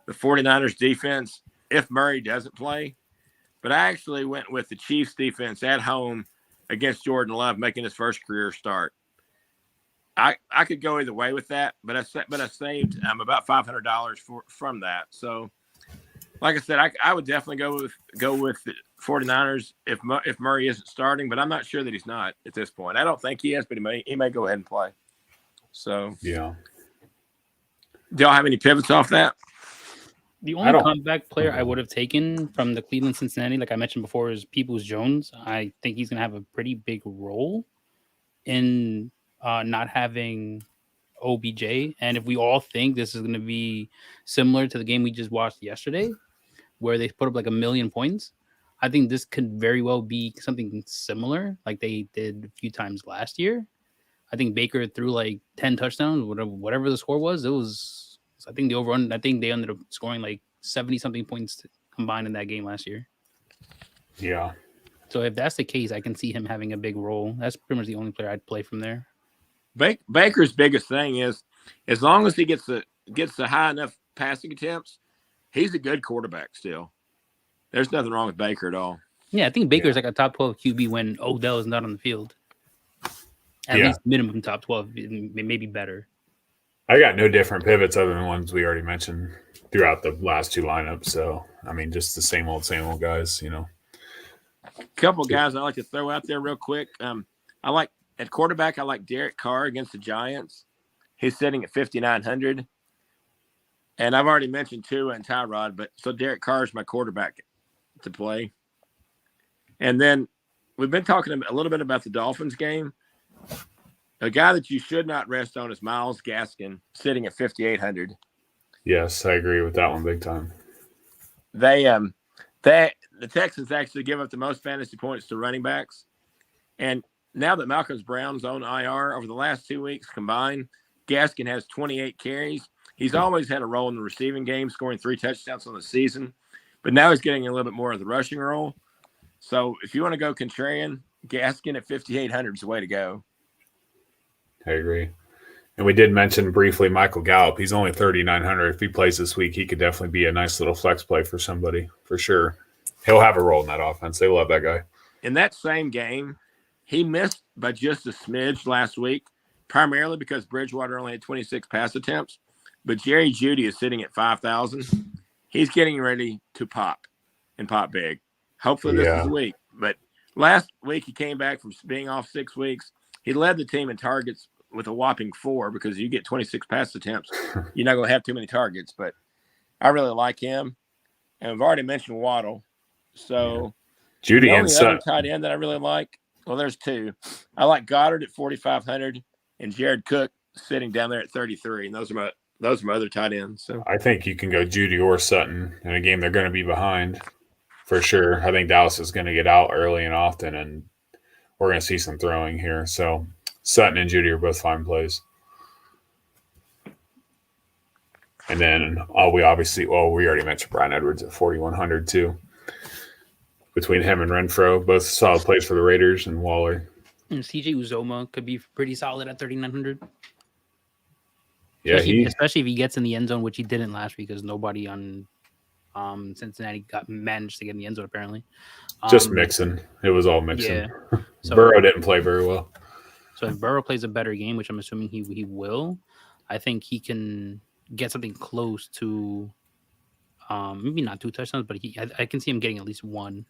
the 49ers defense if Murray doesn't play. But I actually went with the Chiefs defense at home against Jordan Love making his first career start. I could go either way with that, but I saved about $500 from that. So, like I said, I would definitely go with the 49ers if Murray isn't starting, but I'm not sure that he's not at this point. I don't think he is, but he may go ahead and play. So, yeah. Do y'all have any pivots off that? The only comeback player I would have taken from the Cleveland Cincinnati, like I mentioned before, is Peoples-Jones. I think he's going to have a pretty big role in not having OBJ. And if we all think this is going to be similar to the game we just watched yesterday, where they put up like 1 million points, I think this could very well be something similar like they did a few times last year. I think Baker threw like 10 touchdowns, whatever the score was. I think they ended up scoring like 70-something points combined in that game last year. Yeah. So if that's the case, I can see him having a big role. That's pretty much the only player I'd play from there. Baker's biggest thing is, as long as he gets the high enough passing attempts, he's a good quarterback still. There's nothing wrong with Baker at all. Yeah, I think Baker's like a top 12 QB when Odell is not on the field. At least minimum top 12, maybe better. I got no different pivots other than ones we already mentioned throughout the last two lineups. So, I mean, just the same old guys, Couple guys I like to throw out there real quick. At quarterback, I like Derek Carr against the Giants. He's sitting at 5,900. And I've already mentioned Tua and Tyrod, so Derek Carr is my quarterback to play. And then we've been talking a little bit about the Dolphins game. A guy that you should not rest on is Myles Gaskin, sitting at 5,800. Yes, I agree with that one big time. The Texans actually give up the most fantasy points to running backs. And now that Malcolm Brown's on IR over the last 2 weeks combined, Gaskin has 28 carries. He's always had a role in the receiving game, scoring 3 touchdowns on the season. But now he's getting a little bit more of the rushing role. So if you want to go contrarian, Gaskin at 5,800 is the way to go. I agree. And we did mention briefly Michael Gallup. He's only 3,900. If he plays this week, he could definitely be a nice little flex play for somebody, for sure. He'll have a role in that offense. They love that guy. In that same game, he missed by just a smidge last week, primarily because Bridgewater only had 26 pass attempts. But Jerry Jeudy is sitting at 5,000. He's getting ready to pop and pop big. Hopefully this is the week. But last week he came back from being off 6 weeks. He led the team in targets with a whopping 4 because you get 26 pass attempts. You're not going to have too many targets. But I really like him. And I've already mentioned Waddle. So Jeudy and other Sutton tight end that I really like. Well, there's 2. I like Goddard at 4,500 and Jared Cook sitting down there at 33. And those are my other tight ends. So I think you can go Jeudy or Sutton in a game they're going to be behind for sure. I think Dallas is going to get out early and often, and we're going to see some throwing here. So Sutton and Jeudy are both fine plays. And then we already mentioned Bryan Edwards at 4,100 too. Between him and Renfro, both solid plays for the Raiders, and Waller. And CJ Uzoma could be pretty solid at 3,900. Yeah, especially if he gets in the end zone, which he didn't last week because nobody on Cincinnati managed to get in the end zone apparently. Just Mixon. It was all Mixon. Yeah. So, Burrow didn't play very well. So if Burrow plays a better game, which I'm assuming he will, I think he can get something close to maybe not 2 touchdowns, but I can see him getting at least 1.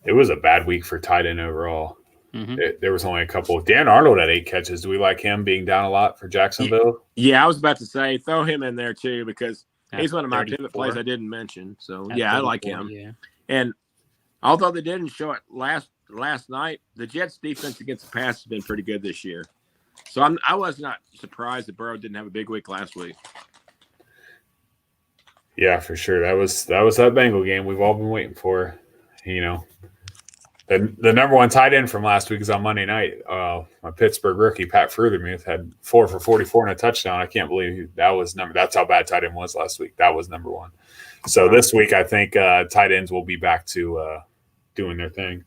It was a bad week for tight end overall. Mm-hmm. There was only a couple. Dan Arnold had 8 catches. Do we like him being down a lot for Jacksonville? Yeah, I was about to say throw him in there too because He's one of my 34. pivot plays I didn't mention. So, At yeah, I like 34, him. Yeah. And although they didn't show it last night, the Jets' defense against the pass has been pretty good this year. So I was not surprised that Burrow didn't have a big week last week. Yeah, for sure. That was that Bengal game we've all been waiting for. You know, the number one tight end from last week is on Monday night. My Pittsburgh rookie Pat Furthermuth had 4 for 44 and a touchdown. I can't believe that's how bad tight end was last week. That was number one. So this week I think tight ends will be back to doing their thing.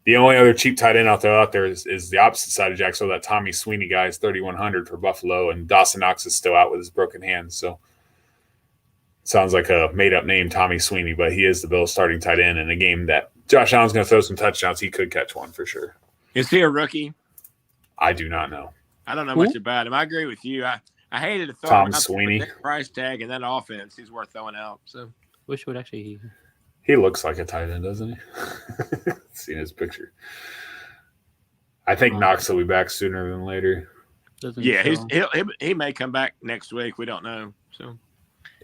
The only other cheap tight end out there is the opposite side of Jacksonville. That Tommy Sweeney guy is 3,100 for Buffalo, and Dawson Knox is still out with his broken hand. So sounds like a made-up name, Tommy Sweeney, but he is the Bills' starting tight end in a game that Josh Allen's going to throw some touchdowns. He could catch one for sure. Is he a rookie? I do not know. I don't know much about him. I agree with you. I hated to throw Tom him out Sweeney. there with that price tag and that offense. He's worth throwing out. So Wish would actually. He looks like a tight end, doesn't he? Seen his picture. I think Knox will be back sooner than later. Yeah, he may come back next week. We don't know. So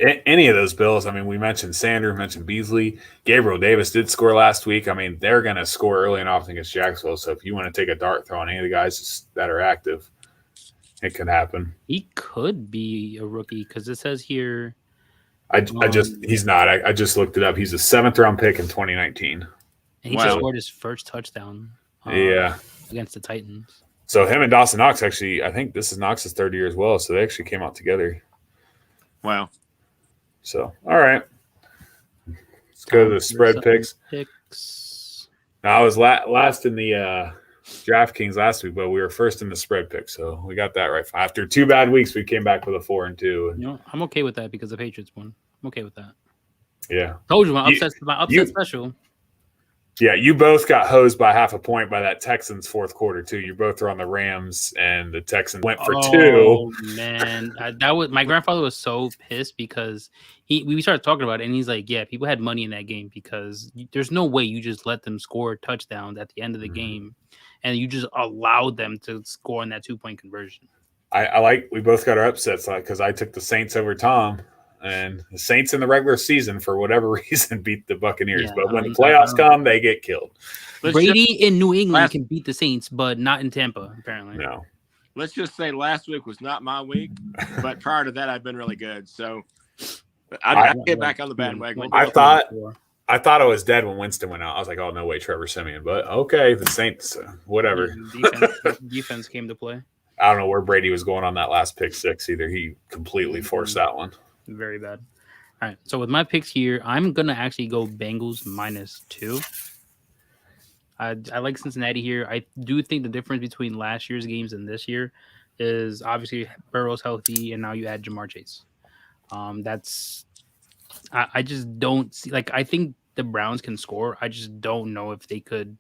any of those Bills, I mean, we mentioned Sander, mentioned Beasley. Gabriel Davis did score last week. I mean, they're going to score early and often against Jacksonville. So if you want to take a dart throw on any of the guys that are active, it could happen. He could be a rookie because it says here. He's not. I just looked it up. He's a 7th round pick in 2019. And he just scored his first touchdown. Against the Titans. So him and Dawson Knox actually, I think this is Knox's 3rd year as well. So they actually came out together. Wow. So, all right. Let's go to the spread picks. Now, I was last in the DraftKings last week, but we were first in the spread pick. So we got that right. After 2 bad weeks, we came back with a 4-2. You know, I'm okay with that because the Patriots won. I'm okay with that. Yeah. Told you my upset special. Yeah, you both got hosed by half a point by that Texans fourth quarter too. You both were on the Rams, and the Texans went for 2. Oh man, that was my grandfather was so pissed because we started talking about it, and he's like, "Yeah, people had money in that game because there's no way you just let them score touchdowns at the end of the game, and you just allowed them to score in that 2-point conversion." I like we both got our upsets because I took the Saints over Tom. And the Saints in the regular season, for whatever reason, beat the Buccaneers. Yeah, but when the playoffs come, they get killed. Brady in New England can beat the Saints, but not in Tampa, apparently. No. Let's just say last week was not my week, but prior to that, I've been really good. So I get back on the bandwagon. I thought I was dead when Winston went out. I was like, oh, no way, Trevor Siemian. But okay, the Saints, whatever. Defense came to play. I don't know where Brady was going on that last pick 6 either. He completely forced that one. Very bad. All right. So with my picks here, I'm going to actually go Bengals -2. I like Cincinnati here. I do think the difference between last year's games and this year is obviously Burrow's healthy, and now you add Jamar Chase. I just don't see, like, I think the Browns can score. I just don't know if they could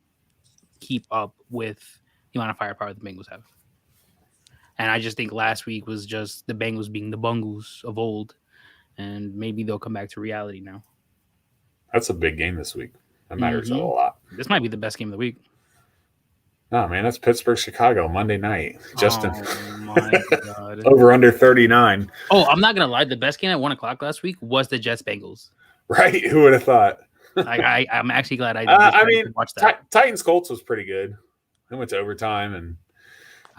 keep up with the amount of firepower the Bengals have. And I just think last week was just the Bengals being the Bungles of old. And maybe they'll come back to reality now. That's a big game this week. That matters a lot. This might be the best game of the week. No, man, that's Pittsburgh-Chicago Monday night. Justin. Oh, my God. Over under 39. Oh, I'm not going to lie. The best game at 1 o'clock last week was the Jets-Bengals. Right? Who would have thought? I'm actually glad I watched that. Titans-Colts was pretty good. They went to overtime and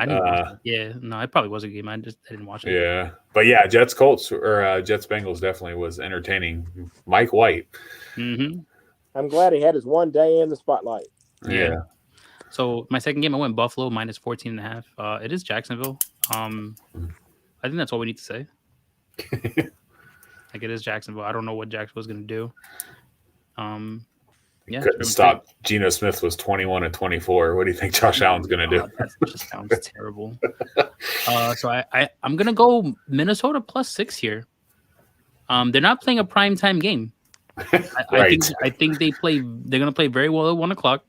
I didn't watch it. Yeah, no, it probably was a game. I didn't watch it. Yeah, but yeah, Jets-Colts or Jets-Bengals definitely was entertaining. Mike White. Mm-hmm. I'm glad he had his one day in the spotlight. Yeah. So my second game, I went Buffalo -14.5. It is Jacksonville. I think that's all we need to say. Like, it is Jacksonville. I don't know what Jacksonville's going to do. Yeah, couldn't stop. Geno Smith was 21 and 24. What do you think Josh Allen's going to do? That just sounds terrible. So I'm going to go Minnesota +6 here. They're not playing a primetime game. Right. I think they're going to play very well at 1 o'clock.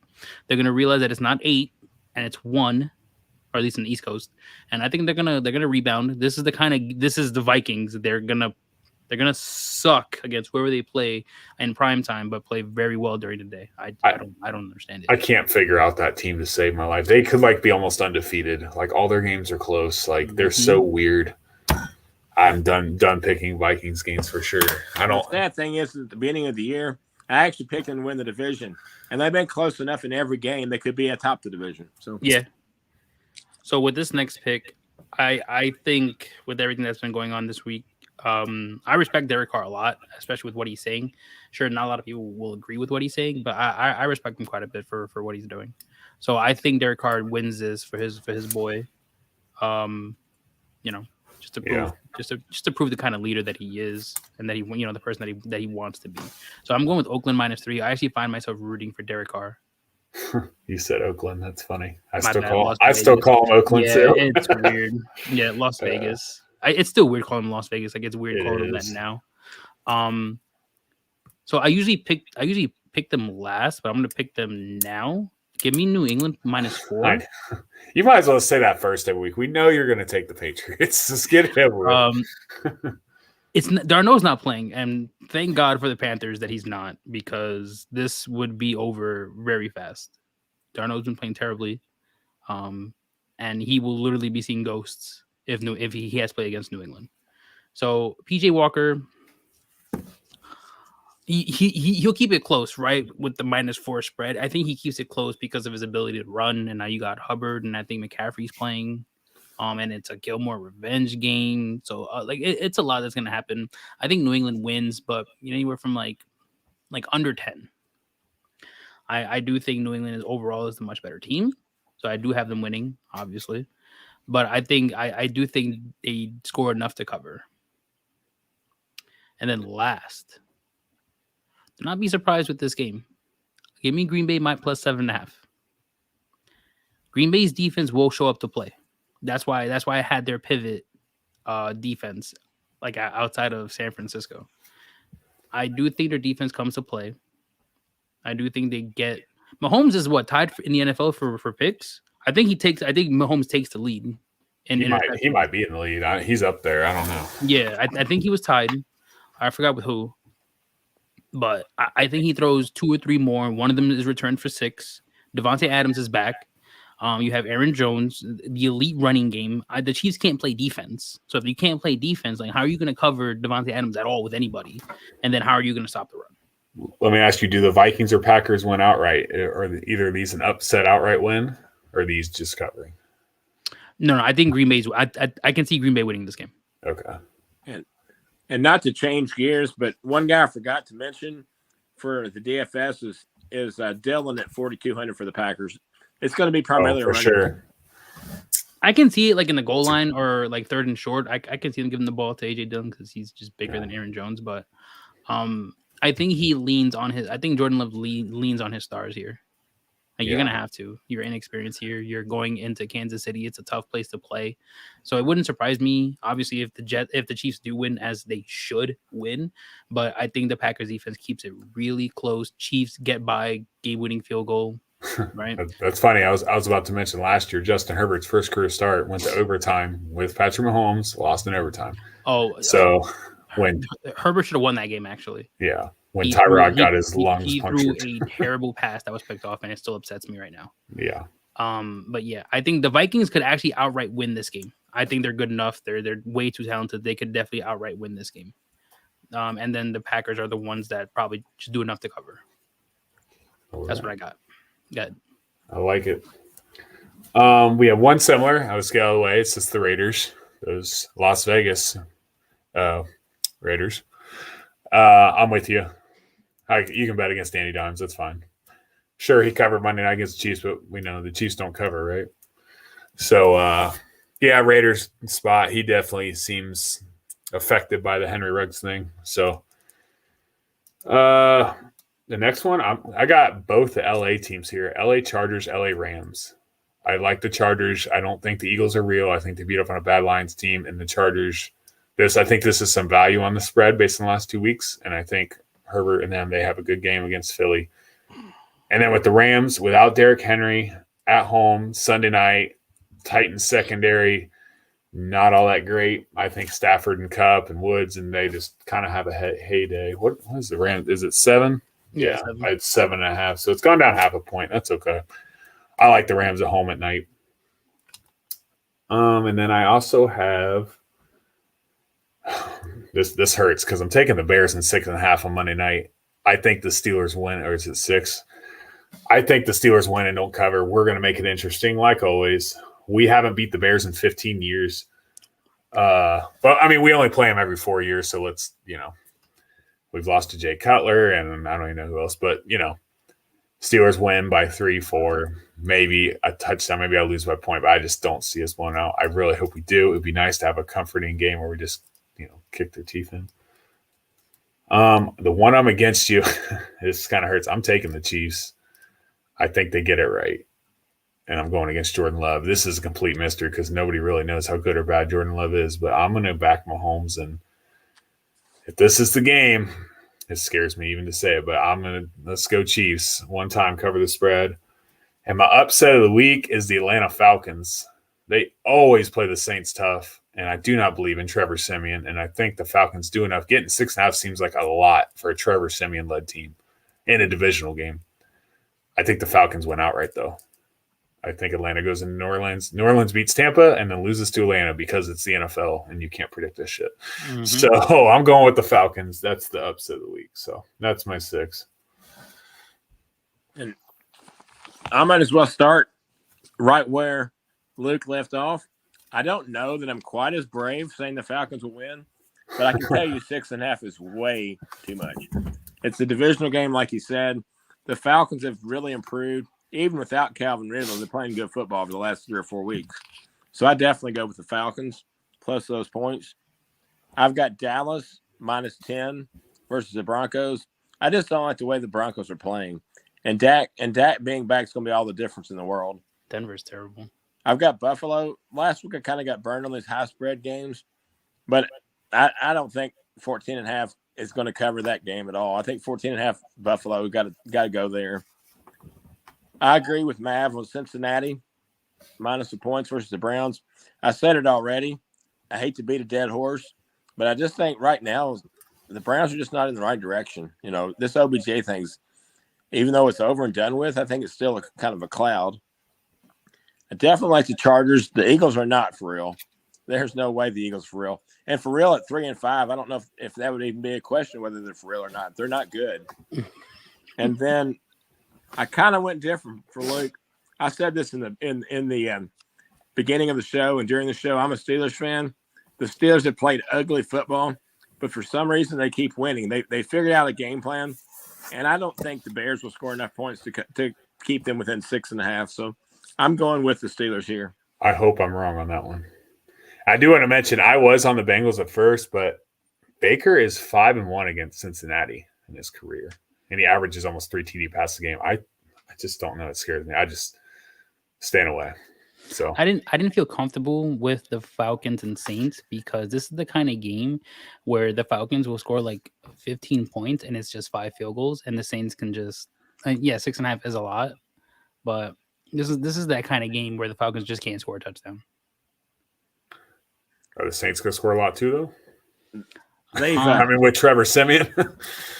They're going to realize that it's not 8 and it's 1, or at least in the East Coast. And I think they're going to rebound. This is the Vikings. They're going to suck against whoever they play in prime time, but play very well during the day. I don't understand it. I can't figure out that team to save my life. They could be almost undefeated. Like, all their games are close. Like, they're so weird. I'm done picking Vikings games for sure. I don't. The sad thing is, at the beginning of the year, I actually picked them to win the division, and they've been close enough in every game they could be atop the division. So Yeah. So with this next pick, I think with everything that's been going on this week, I respect Derek Carr a lot, especially with what he's saying. Sure, not a lot of people will agree with what he's saying, but I respect him quite a bit for what he's doing. So I think Derek Carr wins this for his boy. You know, just to prove just to prove the kind of leader that he is, and that he, you know, the person that he wants to be. So I'm going with Oakland -3. I actually find myself rooting for Derek Carr. You said Oakland. That's funny. I My still bad, call him Oakland Yeah, too. it's weird. Yeah, Las Vegas. It's still weird calling him Las Vegas. Like, it's weird It calling him that is. now. So I usually pick them last, but I'm gonna pick them now. Give me New England -4. You might as well say that first every week. We know you're going to take the Patriots. Just get it over with. Darnold's not playing, and thank God for the Panthers that he's not, because this would be over very fast. Darnold's been playing terribly, and he will literally be seeing ghosts if he has played against New England. So PJ Walker, he'll keep it close, right, with the -4 spread. I think he keeps it close because of his ability to run, and now you got Hubbard, and I think McCaffrey's playing. And it's a Gilmore revenge game. So it's a lot that's going to happen. I think New England wins, but anywhere from like under 10. I do think New England overall is the much better team. So I do have them winning, obviously. But I think I do think they score enough to cover. And then last, do not be surprised with this game. Give me Green Bay +7.5. Green Bay's defense will show up to play. That's why I had their pivot defense like outside of San Francisco. I do think their defense comes to play. I do think they get Mahomes is tied in the NFL for picks. I think Mahomes takes the lead. He might be in the lead. He's up there. I don't know. Yeah, I think he was tied. I forgot with who. But I think he throws 2 or 3 more. One of them is returned for 6. Devontae Adams is back. You have Aaron Jones, the elite running game. The Chiefs can't play defense. So if you can't play defense, like, how are you going to cover Devontae Adams at all with anybody? And then how are you going to stop the run? Let me ask you, do the Vikings or Packers win outright? Or either of these an upset outright win? Or are these just covering? No, I think Green Bay's – I can see Green Bay winning this game. Okay. And not to change gears, but one guy I forgot to mention for the DFS is Dillon at 4,200 for the Packers. It's going to be primarily for sure. I can see it like in the goal line or like 3rd and short. I can see them giving the ball to AJ Dillon because he's just bigger than Aaron Jones. But I think he leans on his. I think Jordan Love leans on his stars here. Like, you're gonna have to. You're inexperienced here. You're going into Kansas City. It's a tough place to play. So it wouldn't surprise me, obviously, if the Chiefs do win, as they should win. But I think the Packers defense keeps it really close. Chiefs get by, game-winning field goal. Right. That's funny. I was about to mention last year, Justin Herbert's first career start went to overtime with Patrick Mahomes, lost in overtime. Oh, so when Herbert should have won that game, actually. Yeah. When Tyrod got his lungs punctured. He threw a terrible pass that was picked off, and it still upsets me right now. Yeah. But yeah, I think the Vikings could actually outright win this game. I think they're good enough. They're way too talented. They could definitely outright win this game. And then the Packers are the ones that probably just do enough to cover. That's what I got. Good. I like it. We have one similar. I would scale away. It's just the Raiders. Those Las Vegas Raiders. I'm with you. You can bet against Danny Dimes. That's fine. Sure, he covered Monday night against the Chiefs, but we know the Chiefs don't cover, right? So, Raiders spot. He definitely seems affected by the Henry Ruggs thing. So, the next one, I got both the LA teams here. LA Chargers, LA Rams. I like the Chargers. I don't think the Eagles are real. I think they beat up on a bad Lions team. And the Chargers, I think this is some value on the spread based on the last 2 weeks. And I think Herbert and them, they have a good game against Philly. And then with the Rams, without Derrick Henry, at home, Sunday night, Titans secondary, not all that great. I think Stafford and Kupp and Woods, and they just kind of have a heyday. What is the Rams? Is it 7? Yeah, 7. It's 7.5. So it's gone down half a point. That's okay. I like the Rams at home at night. And then I also have this hurts because I'm taking the Bears in 6.5 on Monday night. I think the Steelers win, or is it 6? I think the Steelers win and don't cover. We're going to make it interesting, like always. We haven't beat the Bears in 15 years. But I mean, we only play them every 4 years, so let's, we've lost to Jay Cutler, and I don't even know who else, but Steelers win by 3, 4, maybe a touchdown. Maybe I'll lose by a point, but I just don't see us blowing out. I really hope we do. It would be nice to have a comforting game where we just, kick their teeth in. The one I'm against you, this kind of hurts. I'm taking the Chiefs. I think they get it right. And I'm going against Jordan Love. This is a complete mystery because nobody really knows how good or bad Jordan Love is, but I'm going to back Mahomes. And if this is the game, it scares me even to say it, but let's go Chiefs. One time, cover the spread. And my upset of the week is the Atlanta Falcons. They always play the Saints tough, and I do not believe in Trevor Siemian, and I think the Falcons do enough. Getting 6.5 seems like a lot for a Trevor Siemian-led team in a divisional game. I think the Falcons win outright, though. I think Atlanta goes into New Orleans. New Orleans beats Tampa and then loses to Atlanta because it's the NFL and you can't predict this shit. Mm-hmm. So I'm going with the Falcons. That's the upset of the week. So that's my 6. And I might as well start right where Luke left off. I don't know that I'm quite as brave saying the Falcons will win, but I can tell you 6.5 is way too much. It's a divisional game, like you said. The Falcons have really improved. Even without Calvin Ridley, they're playing good football for the last 3 or 4 weeks. So I definitely go with the Falcons plus those points. I've got Dallas -10 versus the Broncos. I just don't like the way the Broncos are playing. And Dak being back is going to be all the difference in the world. Denver's terrible. I've got Buffalo. Last week I kind of got burned on these high spread games, but I don't think 14.5 is going to cover that game at all. I think 14.5 Buffalo got to go there. I agree with Mav on Cincinnati, minus the points versus the Browns. I said it already. I hate to beat a dead horse, but I just think right now the Browns are just not in the right direction. This OBJ thing's, even though it's over and done with, I think it's still kind of a cloud. I definitely like the Chargers. The Eagles are not for real. There's no way the Eagles are for real. And for real at 3 and 5, I don't know if that would even be a question whether they're for real or not. They're not good. And then I kind of went different for Luke. I said this in the beginning of the show and during the show. I'm a Steelers fan. The Steelers have played ugly football, but for some reason they keep winning. They figured out a game plan, and I don't think the Bears will score enough points to keep them within 6.5. So I'm going with the Steelers here. I hope I'm wrong on that one. I do want to mention I was on the Bengals at first, but Baker is 5-1 against Cincinnati in his career. And he averages almost 3 TD passes a game. I just don't know. It scares me. I just stand away. So I didn't feel comfortable with the Falcons and Saints because this is the kind of game where the Falcons will score like 15 points and it's just 5 field goals, and the Saints can just 6.5 is a lot, but this is that kind of game where the Falcons just can't score a touchdown. Are the Saints going to score a lot too, though? With Trevor Siemian.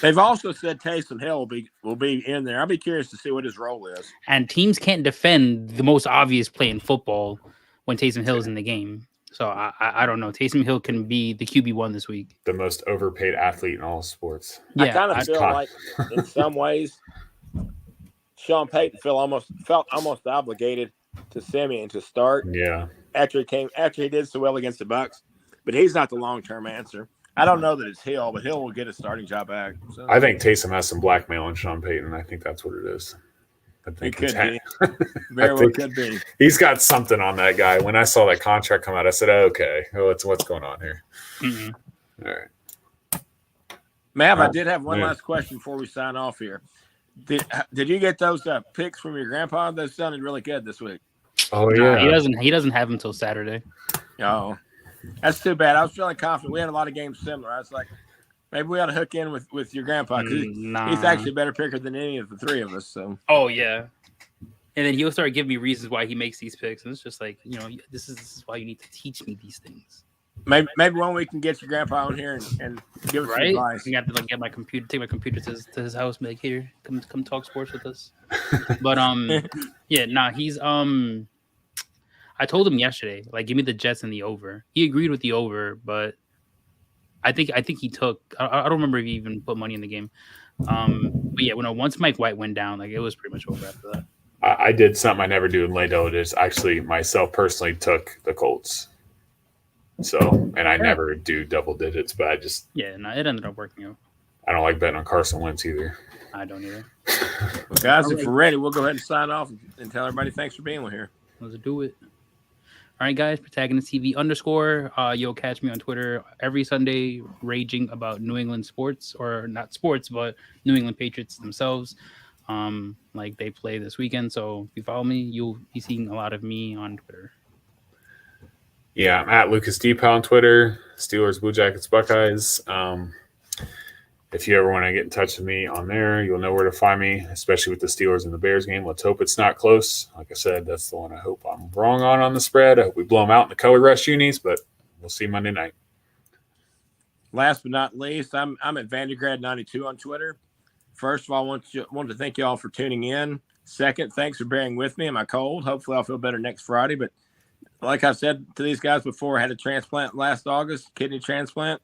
They've also said Taysom Hill will be in there. I'll be curious to see what his role is. And teams can't defend the most obvious play in football when Taysom Hill is in the game. So I don't know. Taysom Hill can be the QB1 this week. The most overpaid athlete in all sports. Yeah, I kind of feel like in some ways Sean Payton felt almost obligated to Siemian to start. Yeah. After he did so well against the Bucs, but he's not the long-term answer. I don't know that it's Hill, but Hill will get a starting job back. So. I think Taysom has some blackmail on Sean Payton. I think that's what it is. I think it could be. Very well could be. He's got something on that guy. When I saw that contract come out, I said, okay, what's going on here? Mm-hmm. All right. Mav, I did have one last question before we sign off here. Did you get those picks from your grandpa? Those sounded really good this week. Oh, yeah. He doesn't have them until Saturday. Oh. That's too bad. I was feeling confident. We had a lot of games similar. I was like, maybe we ought to hook in with your grandpa because he's actually a better picker than any of the 3 of us. So. Oh yeah, and then he'll start giving me reasons why he makes these picks, and it's just like this is why you need to teach me these things. Maybe one week we can get your grandpa on here and give us some advice. You have to get my computer, take my computer to his house, and be like, here, come talk sports with us. But he's I told him yesterday, give me the Jets and the over. He agreed with the over, but I think he took. I don't remember if he even put money in the game. But yeah, once Mike White went down, like it was pretty much over after that. I did something I never do in late is actually myself personally took the Colts. So, and I never do double digits, but it ended up working out. I don't like betting on Carson Wentz either. I don't either. Well, guys, if we're ready, we'll go ahead and sign off and tell everybody thanks for being here. Let's do it. All right, guys, Protagonist TV _. You'll catch me on Twitter every Sunday raging about New England sports, or not sports, but New England Patriots themselves. Like they play this weekend. So if you follow me, you'll be seeing a lot of me on Twitter. Yeah, I'm at Lucas Deepow on Twitter. Steelers, Blue Jackets, Buckeyes. If you ever want to get in touch with me on there, you'll know where to find me, especially with the Steelers and the Bears game. Let's hope it's not close. Like I said, that's the one I hope I'm wrong on the spread. I hope we blow them out in the color rush unis, but we'll see Monday night. Last but not least, I'm at Vandergrad92 on Twitter. First of all, I want to thank you all for tuning in. Second, thanks for bearing with me in my cold. Hopefully I'll feel better next Friday. But like I said to these guys before, I had a transplant last August, kidney transplant.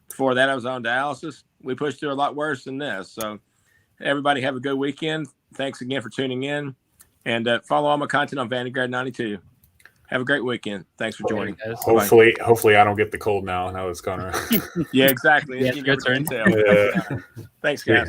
Before that, I was on dialysis. We pushed through a lot worse than this. So everybody have a good weekend. Thanks again for tuning in. And follow all my content on Vandergrad92. Have a great weekend. Thanks for joining. Hopefully I don't get the cold now. Now it's gonna. Yeah, exactly. Yeah, your turn. Thanks, guys.